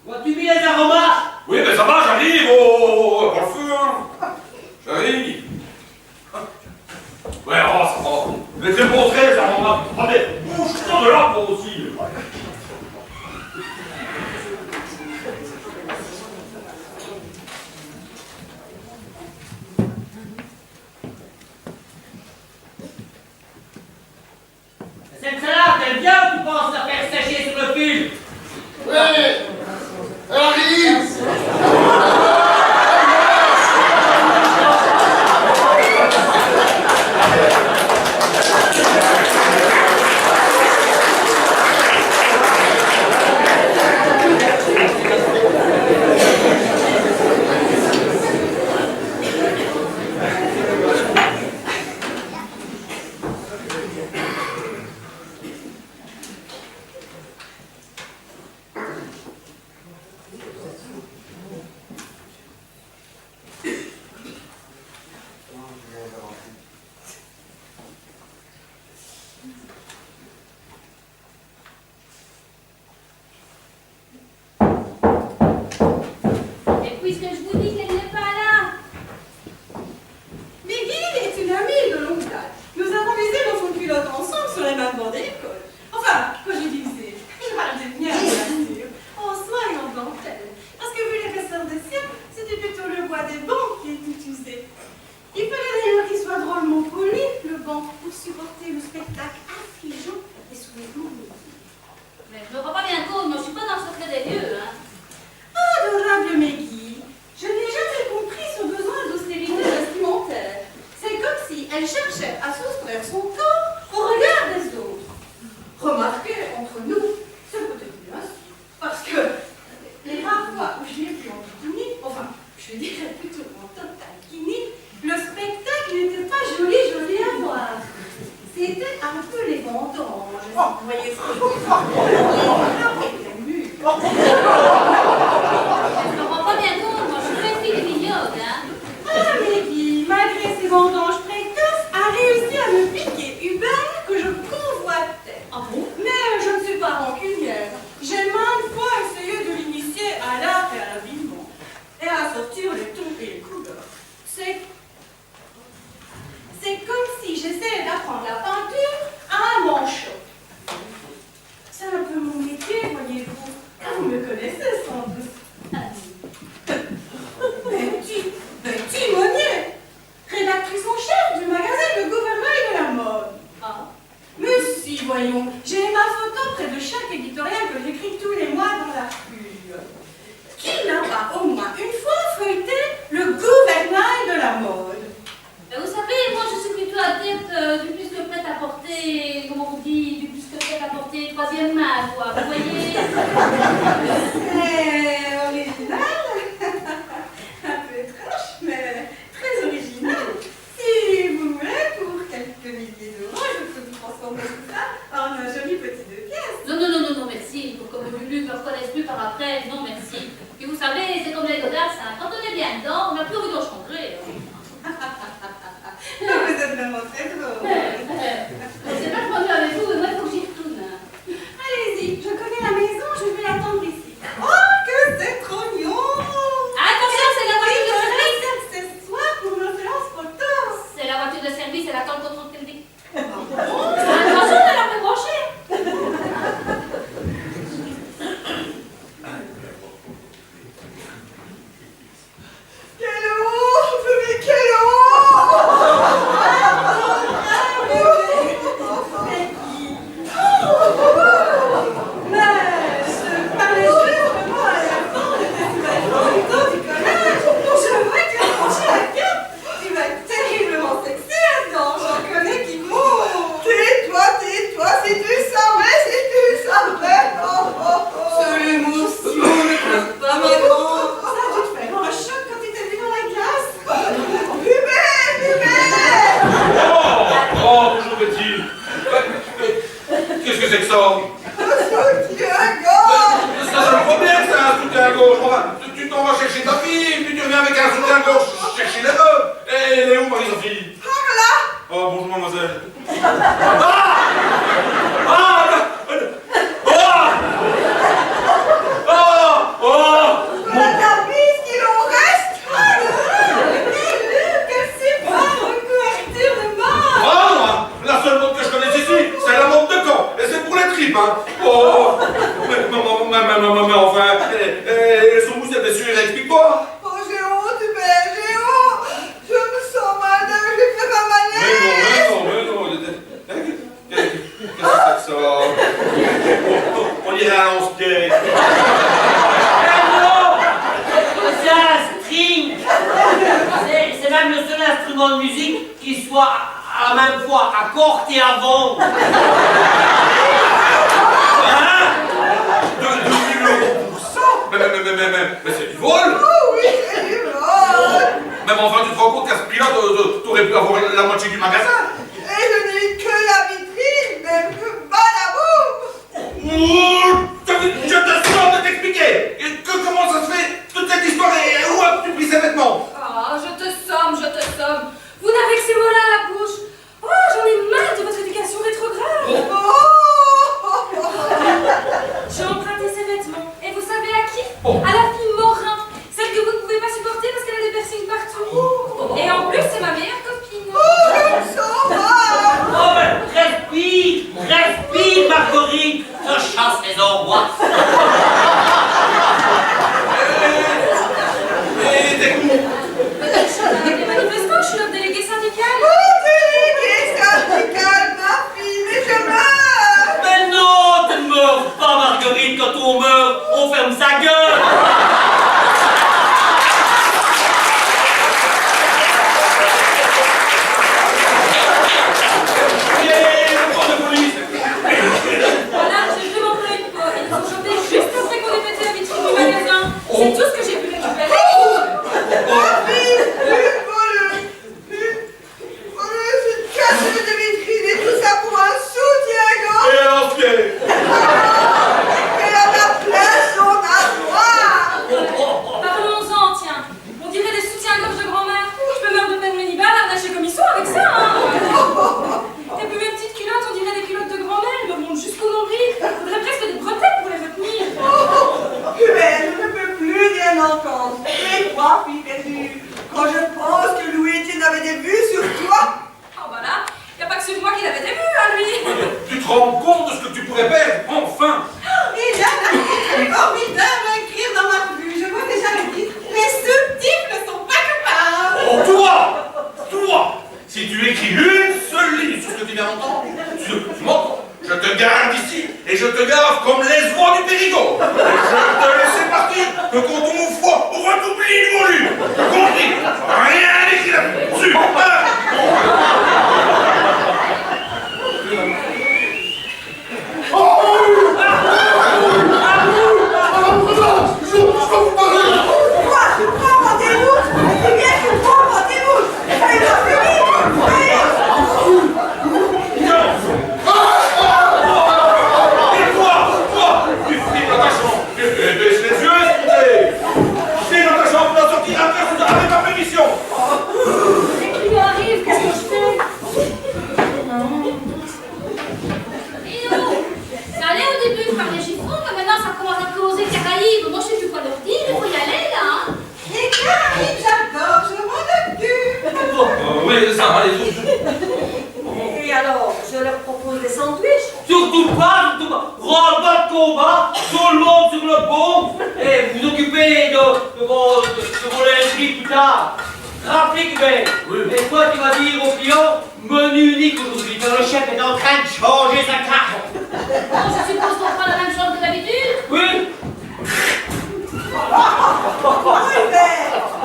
Vois-tu mis les aromas? Oui, mais ça va, j'arrive. Oh, pas le feu, hein. J'arrive. Ouais, oh, ça va. Mais c'est bon, très, ça va. Allez, bouge-toi de là, toi aussi. Cette salade, elle vient ou tu penses la faire sécher sur le fil? Ouais, elle arrive. Et puisque je vous dis qu'elle n'est pas là, Miguel est une amie de longue date. Nous avons visé dans son culotte ensemble sur les mêmes bancs d'école. Enfin, quand je dis visé, je parle de bien sûr, en soie et en dentelle. Parce que vu l'épaisseur des siens, c'était plutôt le bois des bancs qui est tout usé. Il fallait d'ailleurs qu'il soit drôlement poli, le banc, pour supporter le spectacle affligeant des soulèvements de vie. mais je ne me rends pas bien compte, moi je suis pas dans le secret des lieux. Hein. Adorable Meggy, je n'ai jamais compris son besoin d'austérité vestimentaire. C'est comme si elle cherchait à soustraire son corps au regard des autres. Remarquez, entre nous, c'est peut-être bien sûr, parce que les rares fois où je l'ai vu en bikini, enfin, je dirais plutôt en total bikini, le spectacle n'était pas joli à voir. C'était un peu les vendanges, si vous voyez ce que je veux dire. Avec les murs. Je ne me rends pas bien compte, moi je suis très fille de mignonne. Hein. Ah, Meggy, malgré ses vendanges précoces, a réussi à me piquer Hubert que je convoitais. Ah bon? Mais je ne suis pas rancunière. J'ai maintes fois essayé de l'initier à l'art et à l'habillement, et à sortir les tons et les couleurs. C'est comme si j'essayais d'apprendre la peinture à un manchot. C'est un vas chercher ta fille, puis tu reviens avec un soutien-gorge chercher les robes. Et elle est où, Marie-Sophie? Ah, là. Oh, bonjour, mademoiselle. Madame, qu'il en reste. Quelle superbe couverture de mort. Ah, la seule montre que je connais ici, c'est la montre de Caen. Et c'est pour les tripes, hein. Oh, mais enfin, son mousse, bien sûr, explique-toi. Oh, j'ai honte, mais j'ai honte. Je me sens mal, je vais faire un malaise. Mais non. Qu'est-ce que c'est que ça? On dirait un lance-pierre. C'est un string. C'est même le seul instrument de musique qui soit à la même fois à cordes et à vent. Hein? 2000 € pour ça? Mais c'est du vol! Oh oui, c'est du vol. Même enfin, tu te rends compte qu'à ce prix-là, t'aurais pu avoir la moitié du magasin? Et je n'ai eu que la vitrine, même que badaboum. Je te sors de t'expliquer! Comment ça se fait? Toute cette histoire est où as-tu pris ces vêtements? Ah, je te somme. Vous n'avez que ces mots-là à la bouche. Oh, j'en ai marre de votre éducation rétrograde. J'ai emprunté ces vêtements. Et vous savez à qui? À la fille Morin. Celle que vous ne pouvez pas supporter parce qu'elle a des piercings partout. Et en plus, c'est ma meilleure copine. Oh, mais respire, Marguerite. Je chasse les angoisses. Et t'es où? Avec les manifestants, je suis leur déléguée syndicale. Déléguée syndicale, ma fille, mais je meurs. Mais non, tu ne meurs pas, Marguerite. Quand on meurt, on ferme sa gueule. Voilà, j'ai deux employés de poste. Ils ont chopé juste après qu'on ait pété la vitrine du magasin. C'est tout ce que j'ai pu récupérer. Ma fille, une voleuse. Une voleuse, une casseuse de vitrine et tout ça pour un soutien-gorge. Et un lance-pierre! Elle a la place, on a droit. Parlons-en, tiens. On dirait des soutiens-gorge de grand-mère. Je peux même de peine Ménibal arracher commission avec ça, hein. Et puis mes petites culottes, on dirait des culottes de grand-mère. Elles me montent jusqu'au nombril. Faudrait presque des bretelles pour les retenir. Mais je ne peux plus rien entendre. Et toi, fille perdue, quand je pense que Louis-Étienne avait des vues sur toi. Oh voilà, y a pas que celui de moi qui l'avait des vues, hein, lui. Tu te rends compte de ce que tu pourrais perdre? Enfin! Il y a un article formidable à écrire dans ma revue. Je vois déjà le titre. Les subtils ne sont pas capables. Oh, toi! Si tu écris une seule ligne sur ce que tu viens d'entendre, tu m'entends? Je te garde ici et je te gave comme les oies du Périgord. Et je te laisse partir que quand ton froid redouble le volume. Compris? Rien écrit là-dessus. Je peux vous parler. Prends mon déroute. C'est bien que tu prends mon déroute. Allez, va plus vite. Et toi, tu finis l'attachement. Et baisse les yeux, écoutez. Finis l'attachement pour la sortir un peu avec ma permission. Les clients arrivent, qu'est-ce que je fais? Et oh, ça allait au début, je parlais chiffon, mais maintenant ça commence à causer Caraïbes. Moi je sais plus quoi leur dire, il faut y aller là. Hein. Les Caraïbes, j'adore. Je m'en occupe. Oui, ça va, les autres. Et alors, je leur propose des sandwichs. Surtout pas. Ras-le-bas de combat, tout le monde sur le pont. Et vous occupez de vos lingeries plus tard. Rappelez que et toi tu vas dire aux clients, menu unique aujourd'hui, car le chef est en train de changer sa carte. Bon, je suppose qu'on fera la même chose que d'habitude. Oui.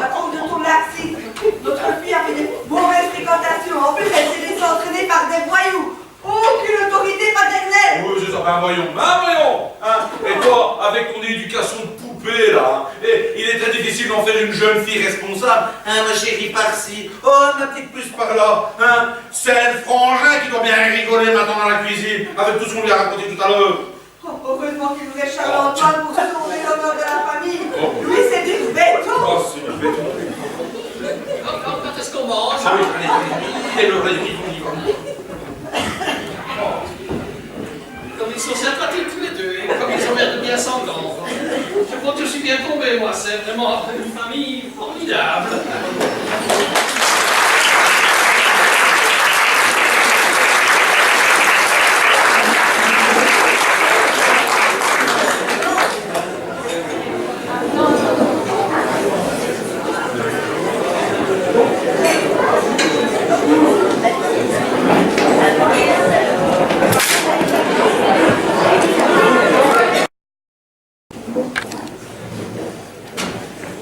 À cause de ton laxisme, notre fille a fait des mauvaises fréquentations. En plus, elle s'est laissée entraîner par des voyous. Aucune autorité paternelle. Oui, c'est ça, ben voyons. Hein. Et toi, avec ton éducation de poupée, là, et il est très difficile d'en faire une jeune fille responsable. Hein, ma chérie par-ci, oh, ma petite puce par-là. Hein. C'est le frangin qui doit bien rigoler maintenant dans la cuisine, avec tout ce qu'on lui a raconté tout à l'heure. Oh, heureusement qu'il nous laisse Charles-Antoine pour se sauver l'honneur de la famille. Lui, c'est du béton. Oh, c'est du béton. Quand est-ce qu'on mange? Ah oui, allez, il va. Comme ils sont sympathiques tous les deux, et comme ils ont l'air de bien s'entendre. Je crois que je suis bien tombé, moi. C'est vraiment une famille formidable.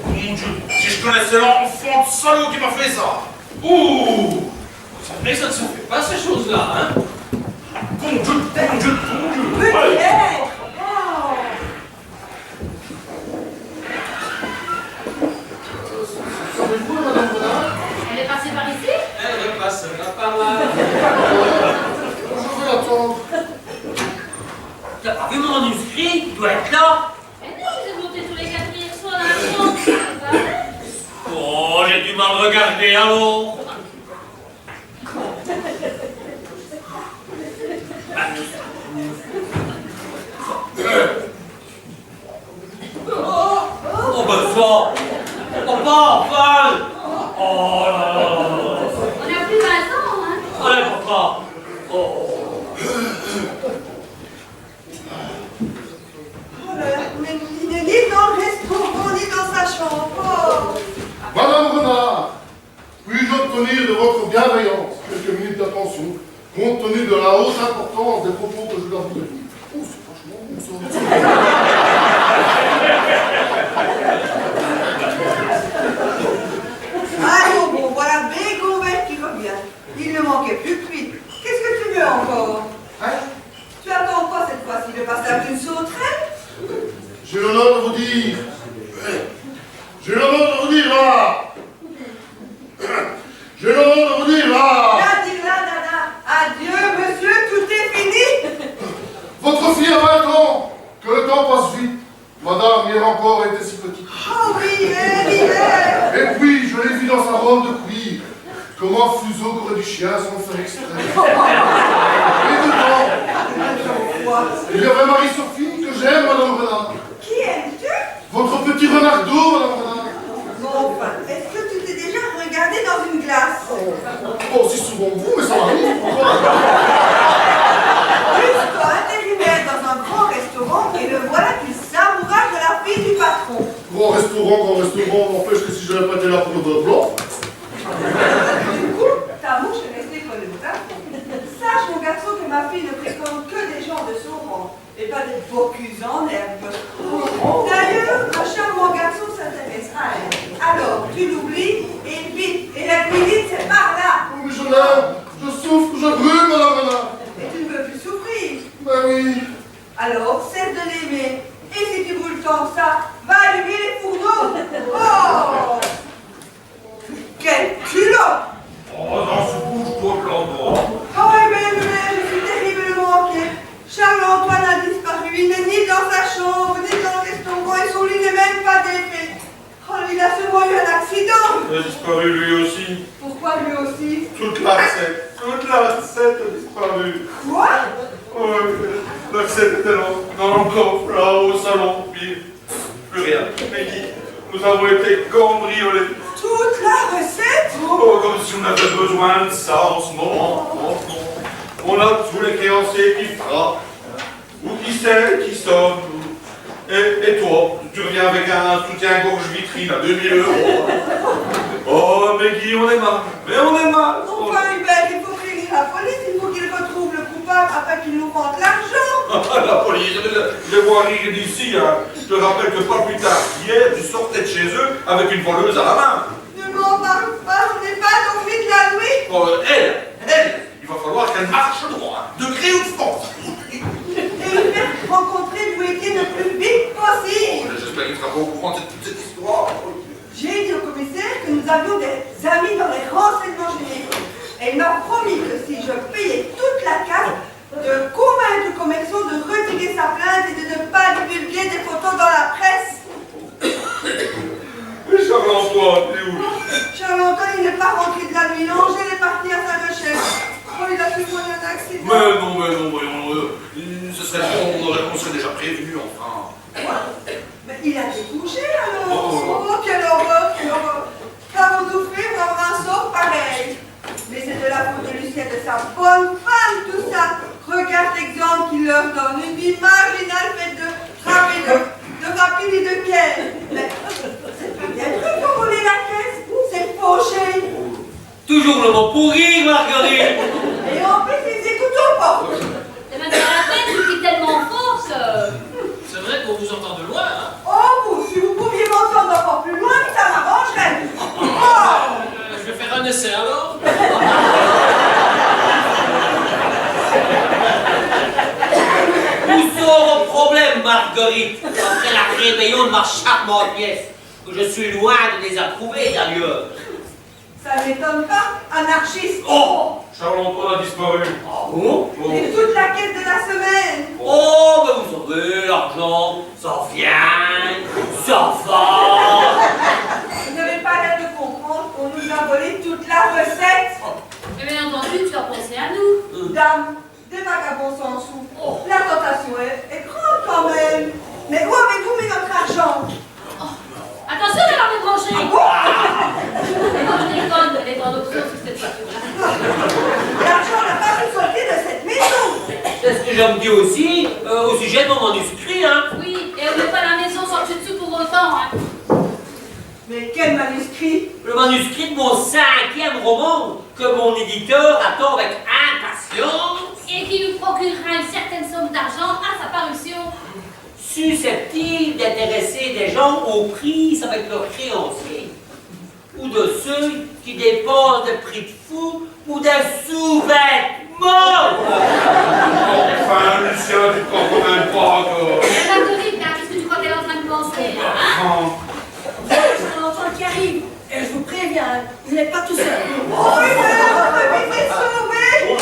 Mon Dieu, si je connaissais l'enfant de salaud qui m'a fait ça. Ouh. Mais ça ne se fait pas, ces choses-là, hein? Bon Dieu. Peut-être. Oh. Savez-vous, Madame Renard? Elle est passée par ici? Elle repasse par là. Je vais attendre. T'as pas vu mon manuscrit? Il doit être là. Mais non, je vous ai monté tous les quatre hier soir dans la chambre. Oh, j'ai du mal regarder, alors. Oh, ben ça. Oh, pas enfin. Oh là là là là. On a plus 20 ans, hein? Allez, papa. Oh. Oh là là, mais il n'est ni dans le restaurant, ni dans sa chambre. Oh. Madame Renard, puis-je obtenir de votre bienveillance quelques minutes d'attention, compte tenu de la haute importance des propos que je dois vous tenir? Oh, c'est franchement bon, ça. Ah bon, voilà Bégouvette qui revient. Il ne manquait plus que lui. Qu'est-ce que tu veux encore? Hein? Tu attends quoi cette fois-ci? Le passage d'une sauterelle? J'ai l'honneur de vous dire. J'ai l'honneur de vous dire là. J'ai l'honneur de vous dire là. Là, dis là, nana. Adieu, monsieur, tout est fini. Votre fille a 20 ans. Que le temps passe vite. Madame, hier encore, était si petite. Oh oui, hier. Et puis, je l'ai vue dans sa robe de cuir. Comme un fuseau qu'aurait du chien sans le faire exprès. Et dedans, il y avait Marie-Sophie que j'aime, Madame Renard. Qui aimes-tu? Votre petit renardeau, Madame Renard. Bon, enfin, est-ce que tu t'es déjà regardé dans une glace? Pas aussi souvent que vous, mais ça m'arrive. Juste intérimaire dans un grand restaurant et le voilà qui s'amourage de la fille du patron. Grand restaurant, n'empêche que si je n'avais pas été là pour le beurre blanc. Du coup, ta mouche est restée collée au plafond. Sache, mon garçon, que ma fille ne fréquente que des gens de son rang et pas des bocus en herbe. D'ailleurs, un charmant garçon s'intéresse à elle. Alors, tu l'oublies et vite. Et la cuisine, c'est par là. Oh, mais je l'aime, je souffre, je brûle, Madame Renard. Et tu ne veux plus souffrir. Ben oui. Alors, cesse de l'aimer. Et si tu brûles tant que ça, va allumer les fourneaux. Oh! Quel culot! Oh, dans ce bouge-toi, Blanc. Oh, mais, je suis terriblement inquiet. Charles-Antoine a disparu. Il n'est ni dans sa chambre, ni dans le restaurant, et son lit n'est même pas défait. Oh, il a sûrement eu un accident. Il a disparu lui aussi. Pourquoi lui aussi? Toute la recette a disparu. Quoi? La recette était dans le coffre, là, au salon, puis plus rien. Peggy, nous avons été cambriolés. Toute la recette? Oh, comme si on avait besoin de ça en ce moment. Non. On a tous les créanciers qui frappent. Ou qui sait, qui sonne. Et toi, tu reviens avec un soutien-gorge vitrine à 2000 €. Oh, Meggy, on est mal. Mais on est mal. Enfin, Hubert, il faut prévenir la police, il faut qu'il retrouve le coupable afin qu'il nous rende l'argent. La police, je les vois rire d'ici. Hein. Je te rappelle que pas plus tard hier, tu sortais de chez eux avec une voleuse à la main. Ne m'en parle pas, je n'ai pas envie de la louer. Oh, elle, il va falloir qu'elle marche droit, de gré ou de force. Et Hubert, rencontrer Louétier le plus vite possible. J'espère qu'il sera pas au courant de toute cette histoire. J'ai dit au commissaire que nous avions des amis dans les renseignements généraux. Elle m'a promis que si je payais toute la carte, de convaincre le commerçant de retirer sa plainte et de ne pas divulguer des photos dans la presse. Mais Charles-Antoine, t'es où? Charles-Antoine, il n'est pas rentré de la nuit. Angèle est parti à sa recherche. Oh, il a sûrement eu un accident. Mais non, voyons, ce serait bon, on serait déjà prévenu, enfin. Mais il a découché alors. Oh, quelle horreur, quelle horreur. Qu'avons-nous fait pour avoir un sort pareil? Mais c'est de la faute de Lucien, de sa bonne femme, tout ça. Regarde l'exemple qu'il leur donne. Une vie marginale faite de rapide et de quai. Mais c'est pas bien truc pour voler la caisse. C'est fauché. Toujours le mot pourri, Marguerite. Et en plus, ils écoutent au port. Et maintenant, la tête, je suis tellement fort que... C'est vrai qu'on vous entend de loin, hein? Oh, vous, si vous pouviez m'entendre encore plus loin, ça m'arrangerait. Oh. Je vais faire un essai alors. Où sont vos problèmes, Marguerite, après la rébellion de ma charmante nièce, que je suis loin de les approuver d'ailleurs. Ça m'étonne pas, anarchiste. Oh! Charles-Antoine a disparu. Ah bon? Et toute la caisse de la semaine. Oh, ben vous savez, l'argent, ça vient, ça va. Vous n'avez pas l'air de comprendre qu'on nous a volé toute la recette. Mais bien entendu, tu as pensé à nous. Dame, des vagabonds sans sous. La tentation est grande quand même. Mais où avez-vous mis notre argent? Attention d'avoir me brancher. Non, je déconne, les grandes options sur cette voiture-là. L'argent n'a pas pu sortir de cette maison. C'est ce que je me dis aussi, au sujet de mon manuscrit, hein. Oui, et on n'est pas à la maison sortie dessus pour autant, hein. Mais quel manuscrit? Le manuscrit de mon 5e roman, que mon éditeur attend avec impatience. Et qui nous procurera une certaine somme d'argent à sa parution. Susceptible d'intéresser des gens aux prises avec leurs créanciers, ou de ceux qui dépensent des prix de fou ou des sous-vêtements. Enfin, Lucien, tu crois quand même pas que... Marguerite, hein, qu'est-ce que tu crois qu'elle est en train de penser, là, hein? C'est l'enfant qui arrive. Et je vous préviens, il n'est pas tout seul. Oh, oui, votre vie est sauvée.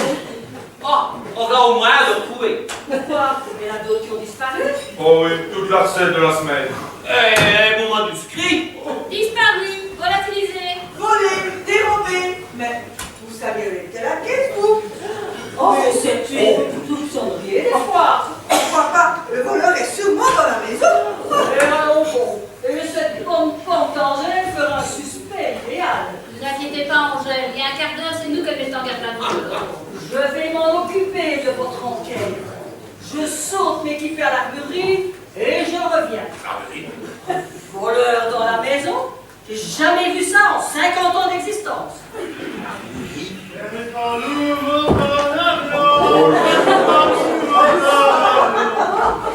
Ah, on va au moins le retrouver. Pourquoi? Il y en a d'autres qui ont disparu. Oh oui, toute la recette de la semaine. Et mon manuscrit? Disparu, volatilisé. Volé, dérobé. Mais vous savez où était la caisse, vous? Oh, mais c'est une toute sonnerie des fois. Pourquoi pas? Le voleur est sûrement dans la maison. Et allons bon. Et cette pompante Angèle fera un suspect idéal. Ne vous inquiétez pas, Angèle, il y a un quart d'heure, c'est nous qui mettons en garde à vue. Je vais m'en occuper de votre enquête. Je saute m'équiper à l'armurerie et je reviens. Voleur dans la maison? J'ai jamais vu ça en 50 ans d'existence.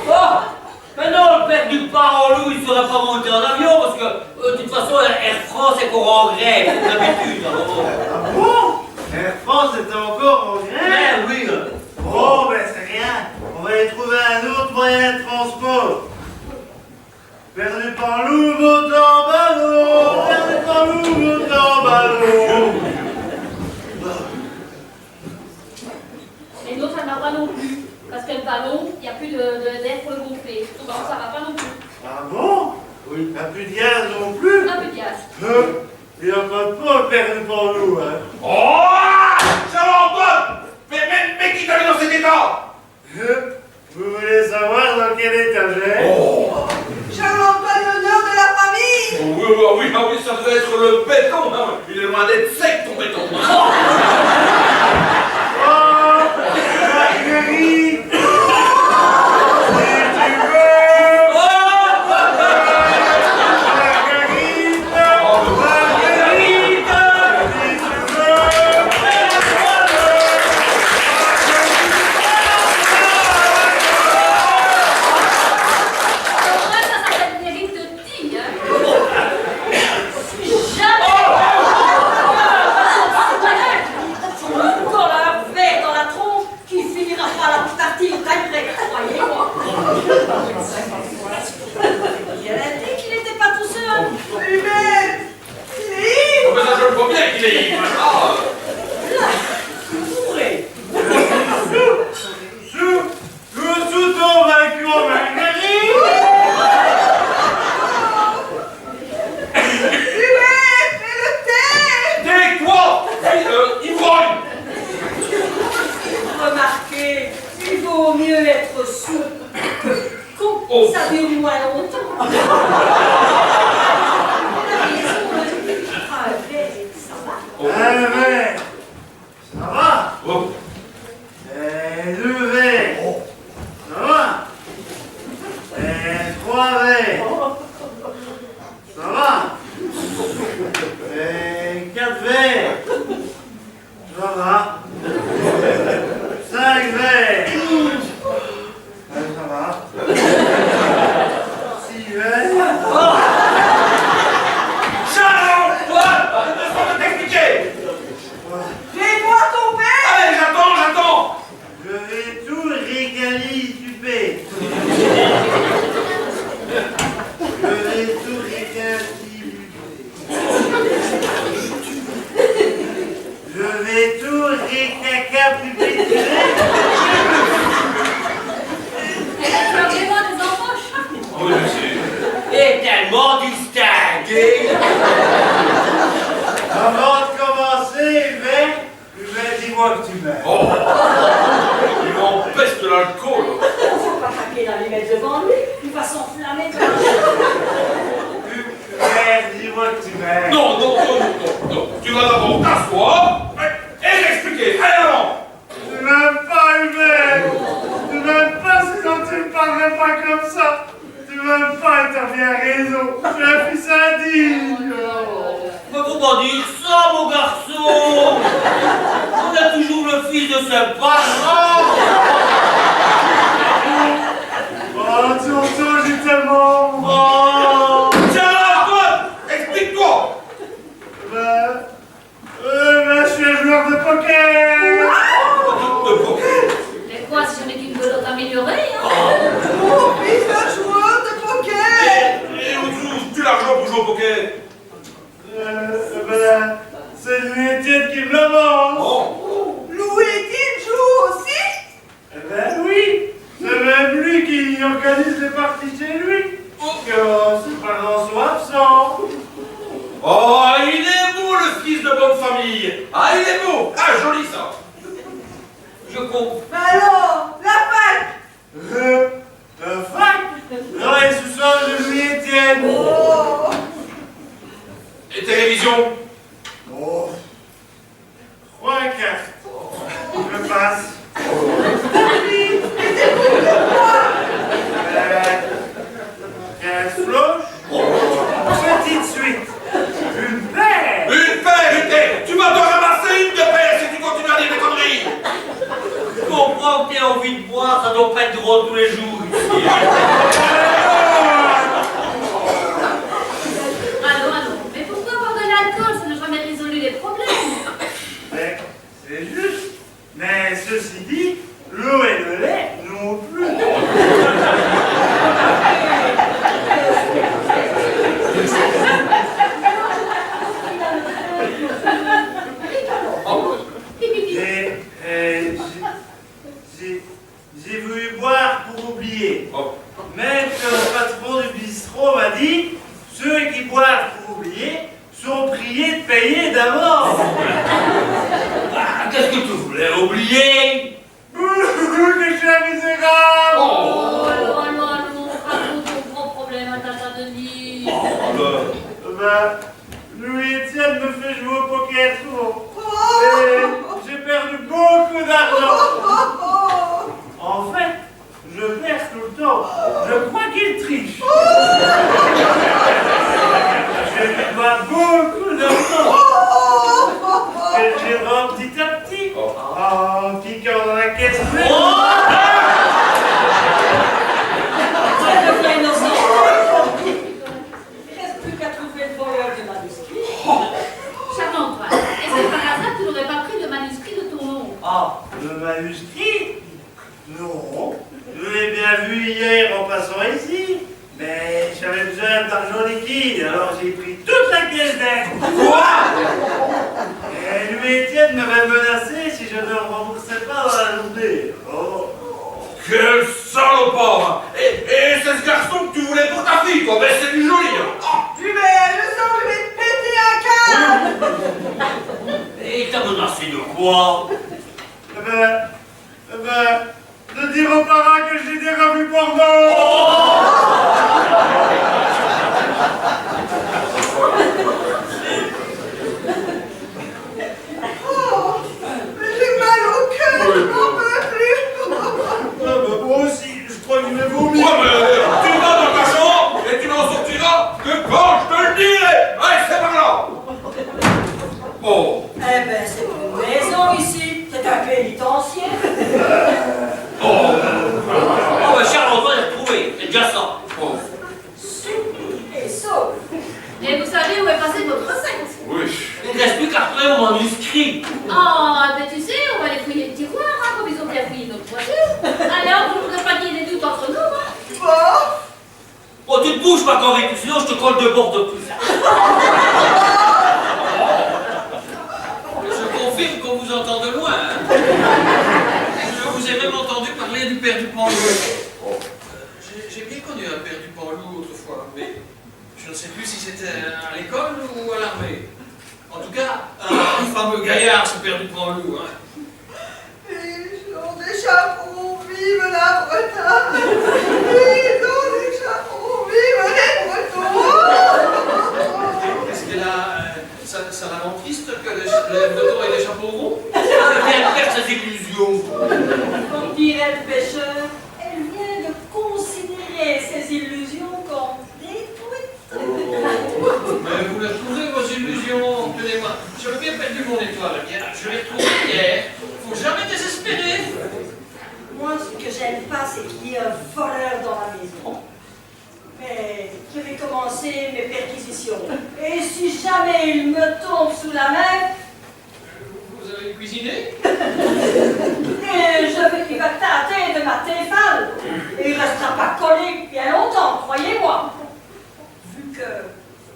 Oh, maintenant le père du Parolou, il ne serait pas monté en avion parce que, de toute façon, Air France est encore en grève, comme d'habitude. Ah bon? Air France est encore en grève? Oui. Bon, ben c'est rien. On va y trouver un autre moyen de transport. Perdu par loup, monte en ballon. Perdu par loup, monte en ballon. Et l'autre, ça ne va pas non plus. Parce que le ballon, il n'y a plus d'air pour le gonfler. Donc ça ne va pas non plus. Ah bon? Oui. Il n'y a plus de gaz non plus? Un peu de gaz. Il n'y a pas de pôle perdu par loup, hein. Oh! Charles-Antoine! Mais qui t'a mis dans cet état? Vous voulez savoir dans quel état j'ai? Oh! Charles-Antoine, l'honneur de la famille. Oui, ça devait être le béton, hein. Il est loin d'être sec, ton béton. Hein. Marguerite! Et 4 verres. Ça va. 5 verres. Ça va. 6 verres. Charles, toi, laisse-moi t'expliquer. Fais-moi ton père! Allez, j'attends. Je vais tout récalituper. Je vais tout récalituper. Je vais tout récacapuper. Tu as vraiment des embauches? Oui, monsieur. Et tellement distingué. Avant de commencer, Hubert, dis-moi que tu m'aimes. Oh, il m'empeste l'alcool. Faut pas craquer dans les mettre devant lui, il va s'enflammer comme un chien. Hubert, dis-moi que tu m'aimes. Non. Tu vas d'abord t'asseoir et m'expliquer. Allez, avant. Tu m'aimes pas, Hubert. Tu m'aimes pas, sinon tu ne parlerais pas comme ça. Tu m'aimes pas et t'as bien raison. Je suis un fils indigne. Mais faut pas dire ça, mon garçon. On est toujours le fils de ses parents. Oh, tonton, j'ai tellement... Oh. Tiens là, toi, explique-toi. Je suis un joueur de poker. De poker. Mais quoi, si j'en ai qu'une de l'autre améliorée, hein? Mon fils un joueur de poker! Et où trouves-tu l'argent pour jouer au poker? C'est Louis-Étienne qui me le vend. Oh. Louis-Étienne joue aussi? Eh ben oui, c'est même lui qui organise les parties chez lui. Que ses parents sont absents. Oh, il est beau le fils de bonne famille. Ah, il est beau. Ah, joli ça. Je comprends. Alors, la fac! Fac. Non, et sous-sol de Louis-Étienne. Oh! Et télévision? Oh. 3 cartes. Je passe. David, mais c'est pour que moi! 15 floches. Petite suite. Une paire. Une paire. Tu vas te ramasser une de paire si tu continues à dire des conneries. Je comprends que tu as envie de boire, ça doit pas être drôle tous les jours ici. Allons. Mais pourquoi boire de l'alcool? Ça n'a jamais résolu les problèmes. Mais c'est juste. Mais ceci dit, l'eau et le lait non plus. J'ai voulu boire pour oublier. Même que le patron du bistrot m'a dit, ceux qui boivent pour oublier sont priés de payer d'abord. Ah, qu'est-ce que tu voulais oublier? Que je suis un misérable. Allons, raconte ton gros problème à Tata Denis. Louis-Étienne me fait jouer au poker souvent. Et j'ai perdu beaucoup d'argent. En fait, je perds tout le temps. Je crois qu'il triche. Je lui dois beaucoup d'argent. Et je les rends petit à petit. En piquant dans la caisse bleue. Ça devient innocent. Il reste plus qu'à trouver le voleur du manuscrit. Charles-Antoine, est-ce que par hasard tu n'aurais pas pris le manuscrit de ton oncle? Ah, le manuscrit? Non. Je l'ai bien vu hier en passant ici. Mais j'avais besoin d'argent liquide, alors j'ai pris toute la caisse d'un coup. Quoi? Et Louis-Étienne m'avait menacé si je ne le remboursais pas dans la journée. Oh. Quel salopard. Et c'est ce garçon que tu voulais pour ta fille, toi. Mais c'est du joli. Hubert, je sens que je vais te péter un câble! Et il t'a menacé de quoi? De dire aux parents que j'ai des revues porno. Oh, mais j'ai mal au cœur, je n'en peux plus! Moi aussi, je crois que je vais vomir. Ouais, mais tu vas dans ta chambre et tu n'en sortiras que quand je te le dirai. Allez, c'est par là. Eh ben, c'est une maison ici. C'est un pénitencier. Oh, ben Charles-Antoine est retrouvé, c'est déjà ça. Et sauf. Et vous savez où est passée votre recette? Oui. Il ne reste plus qu'à retrouver mon manuscrit. Oh, ben tu sais, on va aller fouiller le tiroir, hein, comme ils ont bien fouillé notre voiture. Alors, vous ne voudrez pas qu'il y ait des doutes entre nous, hein? Bon, Oh, tu te bouges pas, Corée, sinon je te colle deux bords de plus. Je confirme qu'on vous entend de loin. Hein. Je vous ai même entendu parler du père du Panloup. J'ai bien connu un père du Panloup autrefois, mais je ne sais plus si c'était à l'école ou à l'armée. En tout cas, un fameux gaillard, ce père du Panloup. Hein. ils ont des chapeaux, vive la Bretagne. Ils ont des chapeaux, vive les Bretons. Est-ce que ça la rend triste que les Bretons aient des chapeaux ronds? Elle vient de perdre ses illusions. Comme dirait le pêcheur, elle vient de considérer ses illusions comme détruites. Mais vous les retrouvez, vos illusions, tenez-moi. J'avais bien perdu mon étoile, bien. Je l'ai retrouvée hier. Faut jamais désespérer. Moi, ce que j'aime pas, c'est qu'il y ait un voleur dans la maison. Mais je vais commencer mes perquisitions. Et si jamais il me tombe sous la main, Vous avez cuisiné? et il va tâter de ma téfale. Et il restera pas collé bien longtemps, croyez-moi. Vu que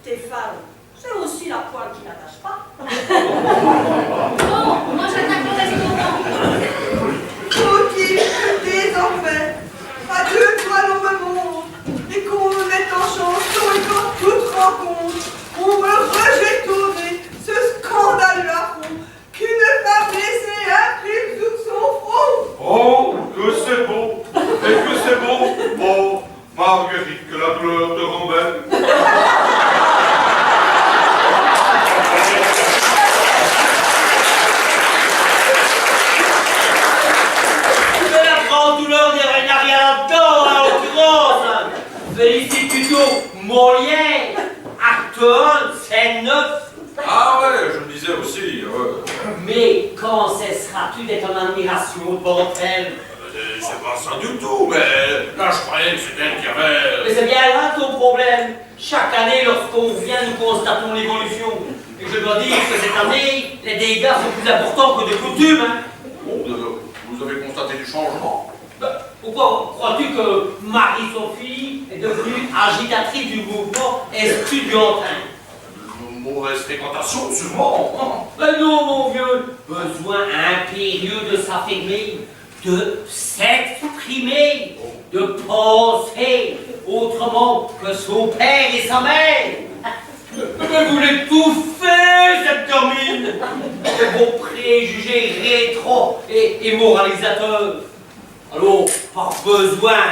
téfale, c'est aussi la poêle qui n'attache pas. Bon, moi j'attaque le restaurant. Faut-il désormais, à deux doigts l'on me montre, et qu'on me mette en chanson et qu'en toute rencontre, on me rejette au nez ce scandaleux affront qu'une femme laissée imprime sur son front. Oh, que c'est beau. Et que c'est beau. Oh, Marguerite, que la douleur te rend belle. Mais la grande douleur il n'y a rien là-dedans, en l'occurrence. Félicite plutôt Molière, acte 1, scène 9. Ah ouais, je me disais aussi. Mais quand cesseras-tu d'être en admiration devant elle? C'est pas ça du tout, mais là je croyais que c'était elle qui Mais avait... c'est bien là ton problème. Chaque année, lorsqu'on vient, nous constatons l'évolution. Et je dois dire que cette année, les dégâts sont plus importants que de coutume. Hein. Bon, vous avez constaté du changement. Pourquoi crois-tu que Marie-Sophie est devenue agitatrice du mouvement estudiantin? Une mauvaise fréquentation, sûrement. Ben non, mon vieux. Besoin impérieux de s'affirmer, de s'exprimer, de penser autrement que son père et sa mère. Mais vous l'étouffez, cette gamine, de vos préjugés rétro et moralisateurs. Alors, par besoin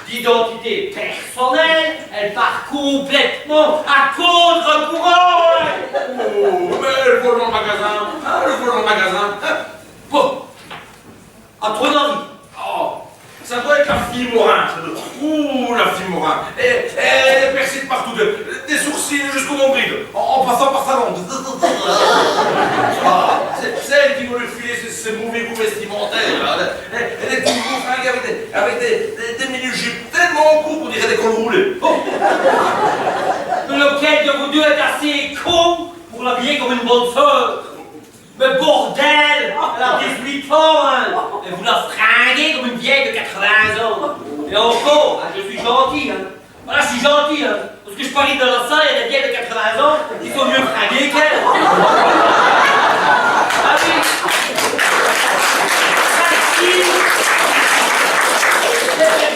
d'identité personnelle, elle part complètement à contre-courant. Oh, mais le vol dans le magasin. Hein, le vol dans le magasin. Bon, à ton avis. Oh, ça doit être la fille Morin. Ouh, la fille Morin. Elle est percée de partout, des sourcils jusqu'au nombril, en passant par sa langue. Ah, c'est elle qui veut lui filer ses mauvais goûts vestimentaires. Elle est toujours fringuée avec des mini-jupes tellement courts qu'on dirait des cols roulés. Oh. Mais lequel de vous deux est assez con pour l'habiller comme une bonne sœur? Mais bordel, elle a 18 ans, hein. Et vous la fringuez comme une vieille de 80 ans. Et encore, hein, je suis gentil, hein. Voilà, je suis gentil, hein. Parce que je parie dans la salle, il y a des vieilles de 80 ans qui sont mieux fringuées qu'elle. Ah oui.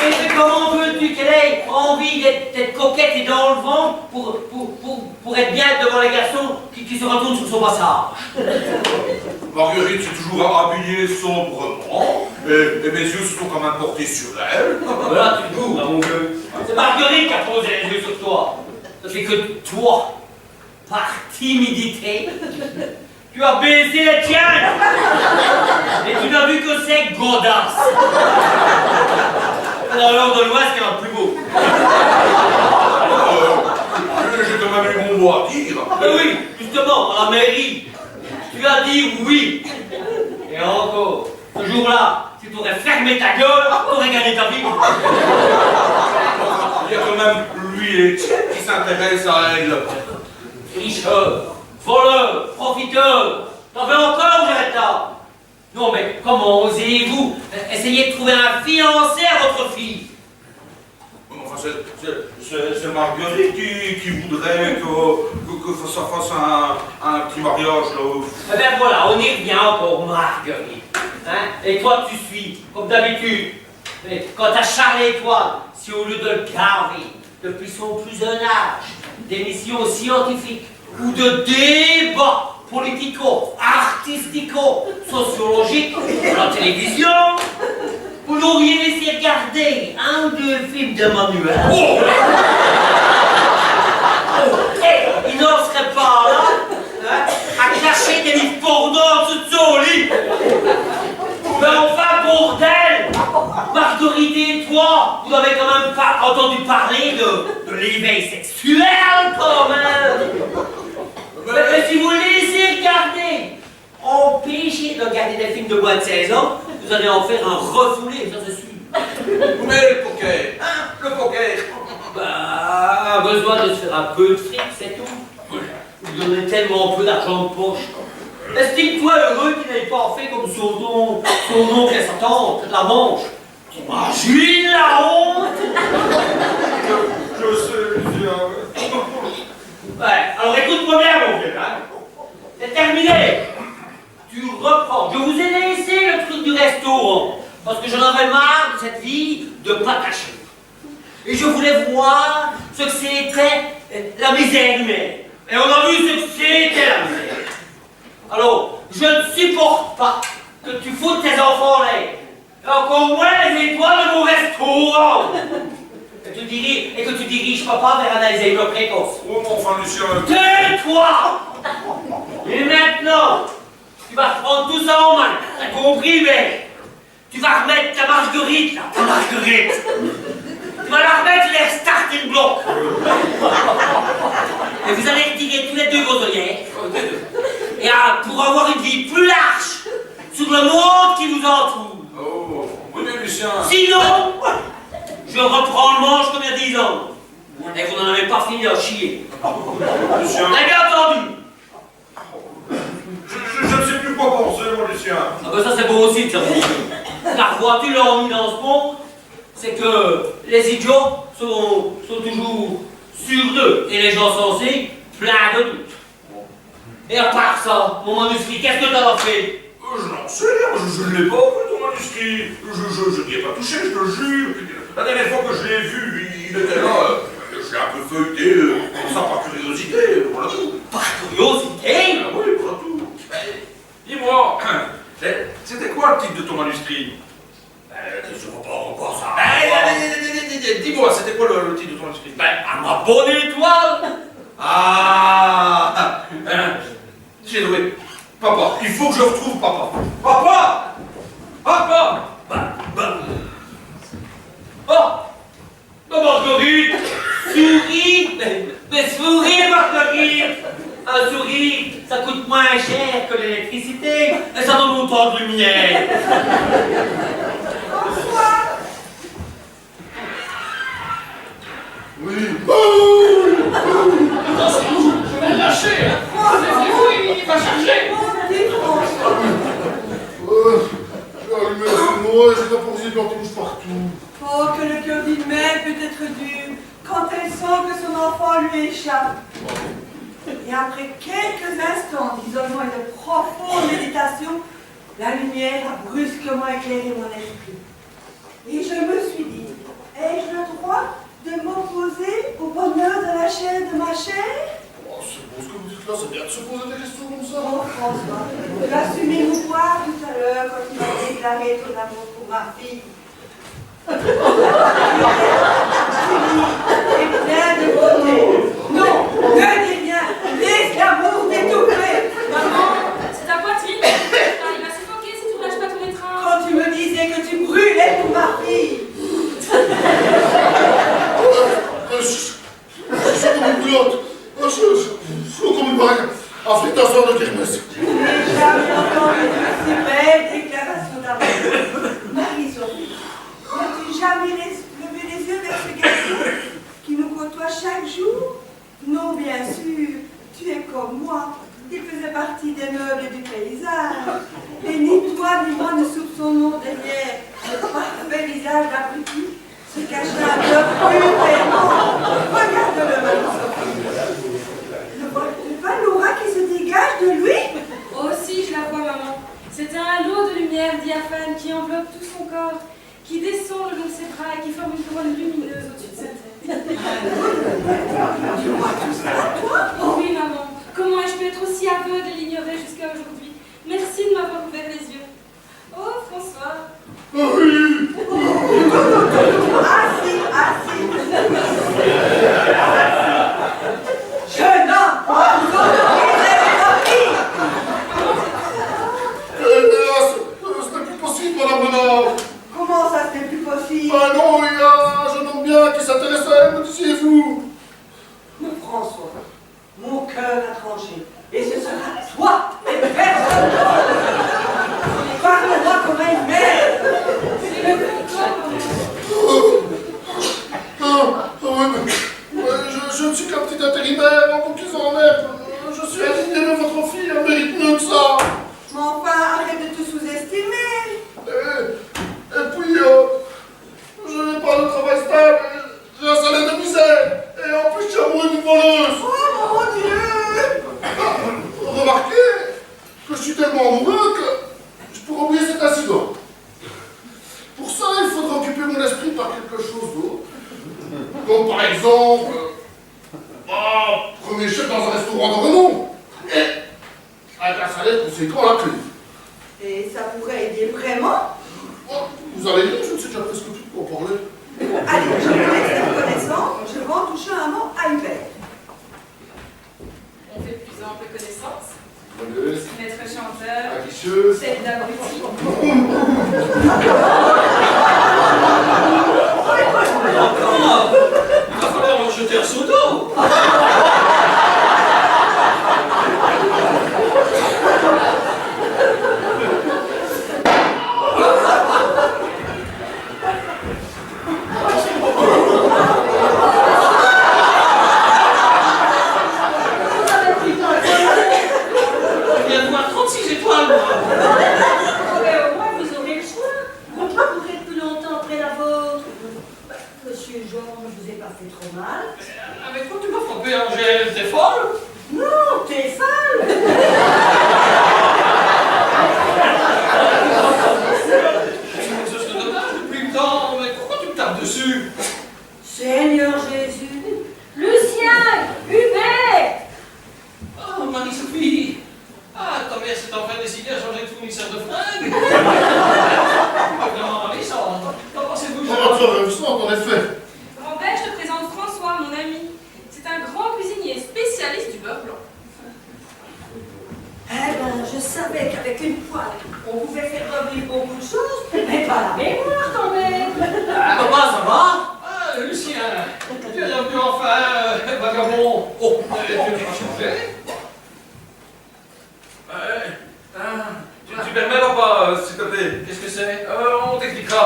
Mais comment veux-tu qu'elle ait envie d'être coquette et dans le vent pour être bien devant les garçons qui se retournent sur son passage? Marguerite s'est toujours habillée sombrement, et mes yeux se sont quand même portés sur elle. Voilà, tu joues, mon vieux. C'est Marguerite qui a posé les yeux sur toi. C'est que toi, par timidité, tu as baisé les tiens. Et tu n'as vu que c'est godasse. Alors de l'Ouest, qui est le plus beau. J'ai quand même eu mon mot à dire. Oui, justement, à la mairie. Tu as dit oui. Et encore, ce jour-là, si tu aurais fermé ta gueule, tu aurais gagné ta vie. Il y a quand même lui qui s'intéresse à elle. Tricheur, voleur, profiteur. T'en veux encore ou j'arrête là? Non mais comment osez-vous essayer de trouver un fiancé à votre fille? Enfin, c'est Marguerite qui voudrait que ça fasse un petit mariage là. Eh ben voilà, on y revient encore, Marguerite. Hein? Et toi tu suis, comme d'habitude. Mais quant à Charles Étoile, si au lieu de le gaver depuis son plus jeune âge, d'émissions scientifiques ou de débats politico, artistico, sociologiques à la télévision, vous l'auriez laissé regarder un ou deux films de Manuel. Oh. Et il n'en serait pas là, hein, à cacher des livres porno en dessous de son lit. Mais enfin, bordel! Marguerite et toi, vous n'avez quand même pas entendu parler de l'éveil sexuel, quand même! Mais si vous laissez regarder, empêchez de regarder des films de moins de 16 ans, vous allez en faire un refoulé, ça c'est sûr. Mais le poker, hein? Le poker. Bah, besoin de se faire un peu de fric, c'est tout. Vous donnez tellement peu d'argent de poche. Estime-toi heureux qu'il n'ait pas fait comme son oncle et sa tante, la Manche. T'imagines la honte? Je sais, Lucien. Ouais, alors écoute-moi bien, mon vieux, hein. C'est terminé. Tu reprends. Je vous ai laissé le truc du restaurant, parce que j'en avais marre de cette vie de pataché. Et je voulais voir ce que c'était la misère humaine. Et on a vu ce que c'était la misère. Alors, je ne supporte pas que tu foutes tes enfants en l'air. Et encore moins les étoiles de mon restaurant. Et que tu diriges papa vers un Alzheimer précoce. Oh mon enfin, Lucien. Tais-toi! Et maintenant, tu vas reprendre tout ça en main. T'as compris, mais tu vas remettre ta Marguerite, là, ta Marguerite. Tu vas la remettre l'air starting block. Et vous allez retirer tous les deux vos œillères. Et pour avoir une vie plus large sur le monde qui vous entoure. Oh, oui, mais Lucien. Sinon, je reprends le manche comme il y a 10 ans. Et vous n'en avez pas fini à chier. Lucien. T'as bien entendu? Je ne sais plus quoi penser, moi, Lucien. Ah ben ça c'est beau aussi de savoir. Car vois-tu l'ennui dans ce monde, c'est que les idiots sont toujours sûrs d'eux et les gens sensés pleins de doutes. Et à part ça, mon manuscrit, qu'est-ce que t'en as fait? Je n'en sais rien, je ne l'ai pas vu ton manuscrit. Je n'y ai pas touché, je te jure. La dernière fois que je l'ai vu, il était là. Je l'ai un peu feuilleté, comme ça, par curiosité, voilà tout. Par curiosité? Ah oui, voilà tout. Dis-moi, c'était quoi le titre de ton manuscrit? Je vois pas encore ça. Dis-moi, c'était quoi le titre de ton manuscrit? À ma bonne étoile. Ah, j'ai trouvé. Papa, il faut que je retrouve papa. Papa! Papa! Oh, Marguerite! Souris! Mais souris, Marguerite! Un sourire, ça coûte moins cher que l'électricité et ça donne autant de lumière. Bonsoir. Oui. Attention, je vais le lâcher, hein. Laissez-vous, il va charger. J'ai allumé la fumée, j'ai la portée de l'antibouche partout. Oh, que le cœur d'une mère peut être dur quand elle sent que son enfant lui échappe. Et après quelques instants d'isolement et de profonde méditation, la lumière a brusquement éclairé mon esprit. Et je me suis dit, ai-je le droit de m'opposer au bonheur de la chair de ma chair? Oh, c'est beau ce que vous dites là, c'est bien de se poser des questions comme ça. Oh François, tu as su m'émouvoir tout à l'heure quand tu m'as déclaré ton amour pour ma fille. Et plein de beauté. Non, ne dis rien, laisse l'amour t'étouffer. Maman, c'est ta poitrine. Il va suffoquer si tu ne lâches pas tous les trains. Quand tu me disais que tu brûlais pour ma fille. Je suis comme une bouillotte. Je suis comme une barrière. Afrique, soir de kermesse. Je n'ai jamais entendu de si belle déclaration d'amour. Marie-Sophie, n'as-tu jamais levé les yeux vers ce garçon qui nous côtoie chaque jour? Non, bien sûr, tu es comme moi. Il faisait partie des meubles du paysage. Et ni toi ni moi ne soupçonnons derrière le parfait visage d'abruti se cacher un cœur pur et aimant. Regarde-le, Marie-Sophie. Ne vois-tu pas Laura qui se dégage de lui? Oh si, je la vois, maman. C'est un halo de lumière diaphane qui enveloppe tout son corps, qui descend le long de ses bras et qui forme une couronne lumineuse au-dessus de sa tête. Tu vois tout ça, toi? Oh oui, maman. Comment ai-je pu être aussi aveugle et l'ignorer jusqu'à aujourd'hui? Merci de m'avoir ouvert les yeux. Oh, François. Oui. Assis, assis. Jeune homme, vous autorisez votre fille. Hélas, ce n'est plus possible, Madame Renard. Comment ça, ce n'est plus possible? Ah non, il y a un jeune homme bien qui s'intéresse à elle, me disiez-vous. Mon François, mon cœur a tranché. Et ce sera toi et personne d'autre. Parle-moi comme une mère. C'est le complot, maman. Je ne suis qu'un petit intérimaire en conquisant en herbe. Je suis indigné de votre fille, elle mérite mieux que ça. Mais enfin, arrête de te sous-estimer. Et puis, je n'ai pas de travail stable, j'ai un salaire de misère, et en plus je suis amoureux d'une voleuse. Oh mon Dieu! Remarquez que je suis tellement amoureux que je pourrais oublier cet incident. Pour ça, il faudra occuper mon esprit par quelque chose d'autre. Comme par exemple, premier chef dans un restaurant de renom. Et avec un salaire conséquent à la clé. Et ça pourrait aider vraiment? Oh, vous allez dire, je ne sais déjà presque plus de quoi parler. Allez, je vous laisse être connaissant. Je vais en toucher un mot à Hubert. On fait plus ample connaissance. Voleuse, Maître chanteur. aguicheuse. Tête d'abruti. Encore! Il va falloir leur jeter un seau d'eau! Je viens de voir 36 étoiles, moi! Mais au moins, vous aurez le choix. Vous pourrez plus longtemps après la vôtre. Monsieur Georges, je vous ai pas fait trop mal. Avec quoi tu m'as frappé, Angèle? T'es folle? Non, t'es folle. Ce serait dommage depuis le temps, mais pourquoi tu me tapes dessus? Seigneur Jésus. Lucien, Hubert. Oh, Marie-Sophie! Ah, ta mère s'est enfin décidée à changer de fournisseur de fringues! Vraiment ravissant! Qu'en pensez-vous, Oh, Jean? ravissante, en effet. Grand-père, je te présente François, mon ami. C'est un grand cuisinier spécialiste du beurre blanc. Eh ben, je savais qu'avec une poêle, on pouvait faire revivre beaucoup de choses, mais pas la mémoire quand même. Ah, papa, ça va? Ah, Lucien! Tu es revenu enfin, vagabond! Oh, tu n'as pas changé? Tu permets, papa, s'il te plaît? Qu'est-ce que c'est? On t'expliquera.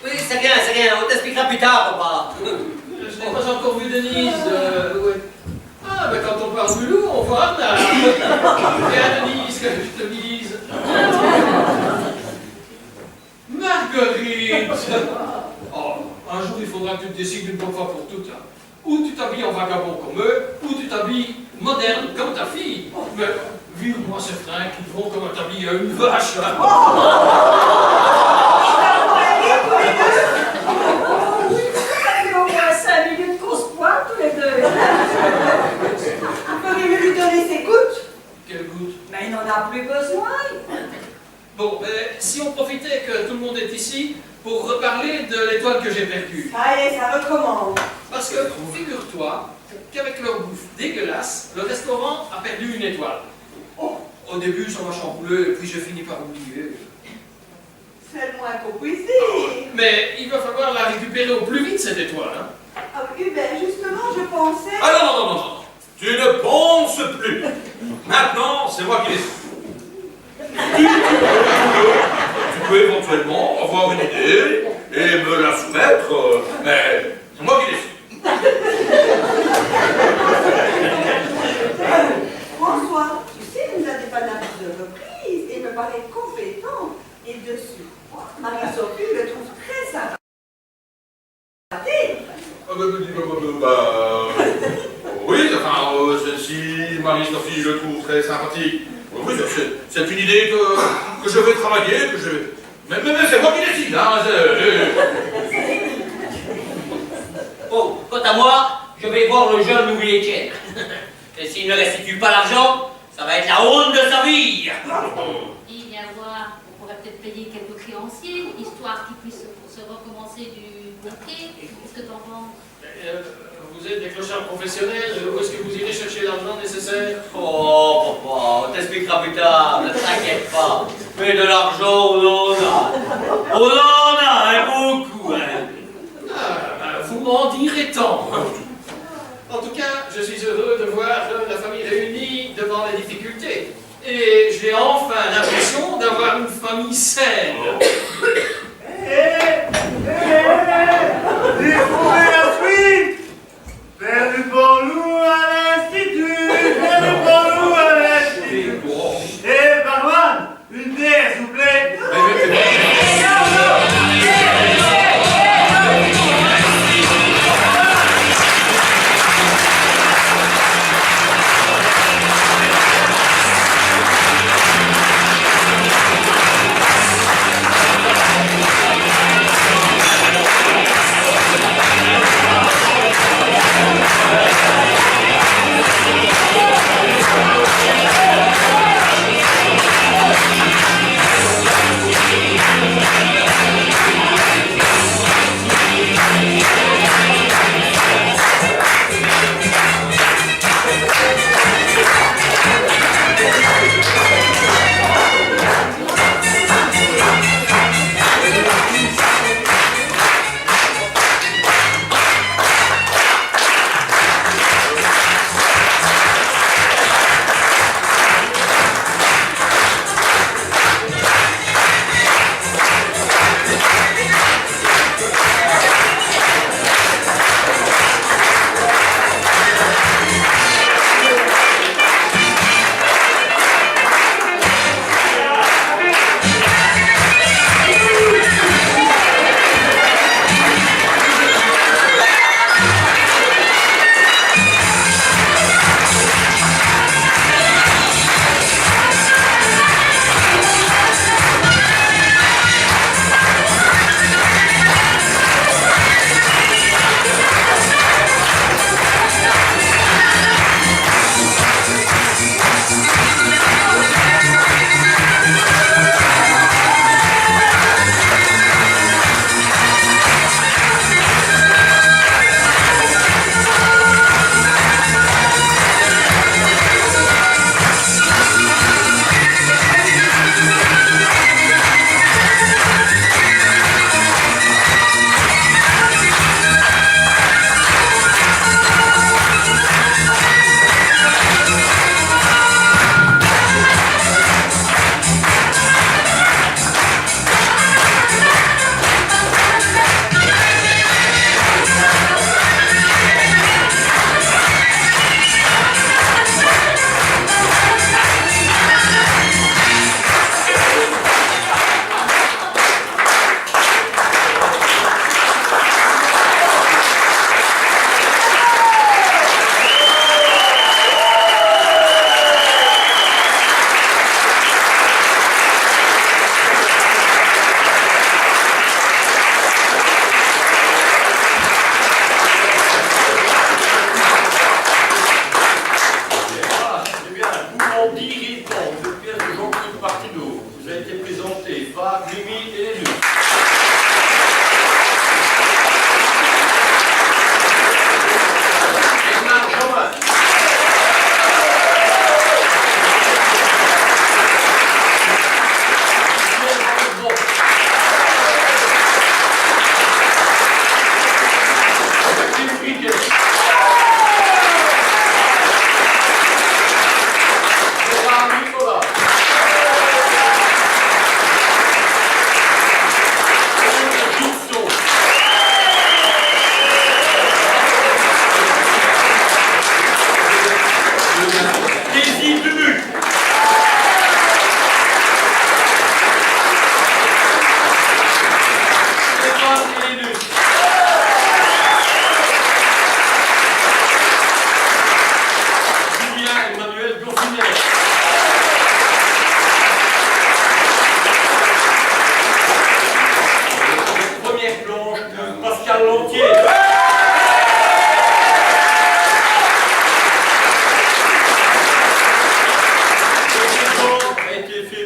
Oui, c'est rien, on t'expliquera plus tard, papa. Je n'ai pas encore vu Denise. Ouais. Ah, mais quand on parle du loup, on voit Anna. Viens, Denise, que je te dise. Marguerite! Oh, un jour, il faudra que tu te décides une bonne fois pour toutes. Hein. Ou tu t'habilles en vagabond comme eux, ou tu t'habilles moderne comme ta fille. Mais vire-moi ces fringues qui vont comme un tablier à une vache. Hein. Ça fait au moins 5 minutes qu'on se pointe tous les deux. Vous pourriez lui donner ses gouttes? Quelle goutte. Mais il n'en a plus besoin. Bon, mais si on profitait que tout le monde est ici pour reparler de l'étoile que j'ai perdue. Allez, ça recommence. Parce que, figure-toi qu'avec leur bouffe dégueulasse, le restaurant a perdu une étoile. Oh, au début, ça m'a chamboulé, et puis j'ai fini par oublier. C'est le moins qu'on puisse dire. Mais il va falloir la récupérer au plus vite, cette étoile. Hein. Ah, Hubert, justement, je pensais... Ah non, non, non, non, non. Tu ne penses plus. Maintenant, c'est moi qui décide. Tu peux éventuellement avoir une idée et me la soumettre, mais c'est moi qui décide. François, tu sais, il nous a dépanné à plusieurs reprises et me paraît compétent. Et de surcroît, Marie-Sophie le trouve très sympathique. Oui, enfin, si Marie-Sophie le trouve très sympathique, oui, c'est une idée que je vais travailler, que je vais... Mais c'est moi qui décide, hein. Oh, quant à moi, je vais voir le jeune ouvrier tiers. Et s'il ne restitue pas l'argent, ça va être la honte de sa vie. Il vient voir, on pourrait peut-être payer quelques créanciers, histoire qu'ils puissent se recommencer du bouquet. Qu'est-ce que t'en penses? Vous êtes des clochards professionnels, où est-ce que vous irez chercher l'argent nécessaire? Oh, papa, on t'expliquera plus tard, ne t'inquiète pas. Mais de l'argent, on en a. On en a, hein, beaucoup, hein. Ah, vous m'en direz tant. En tout cas, je suis heureux de voir la famille réunie devant les difficultés. Et j'ai enfin l'impression d'avoir une famille saine. Découvrir la suite. Faire du bon loup à l'institut. Faire du bon loup à l'institut. Eh, Barman, une bière, s'il vous plaît.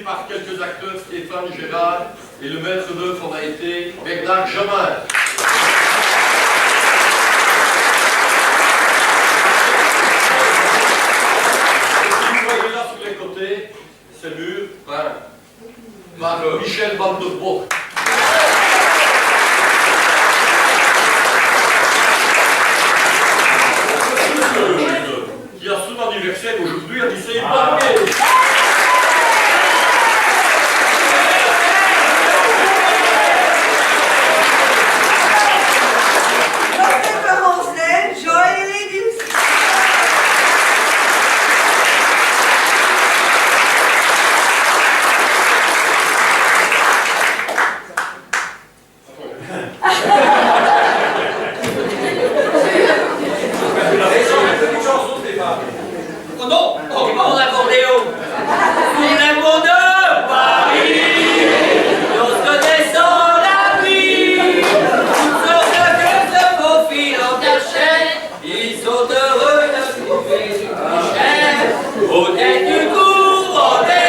par quelques acteurs, Stéphane Gérard, et le maître d'œuvre en a été Bernard Jamin. Vous voyez là sur les côtés, ces murs peints par Michel Van der Bock. Qui a son anniversaire aujourd'hui, a dit c'est une bonne idée. Oh non, oh, mon accordéon. Pour les mots de Paris, lorsque descend la nuit, toutes sortes de gueules se faufilent en cachette, ils sont heureux de trouver du Michel, au tête du couronné,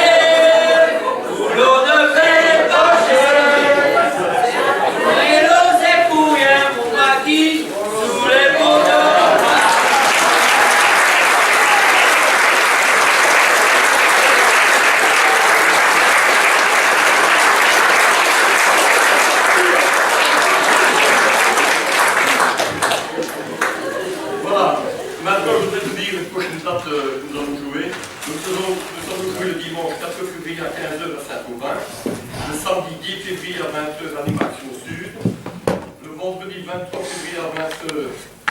où l'on ne fait pas cher. Et l'on s'épouille mon maquis, sous les mots de Paris. Voilà, maintenant je voudrais vous dire les prochaines dates que nous allons jouer. Nous allons jouer le dimanche 4 février à 15h à Saint-Aubin, le samedi 10 février à 20h à Animation Sud, le vendredi 23 février à 20h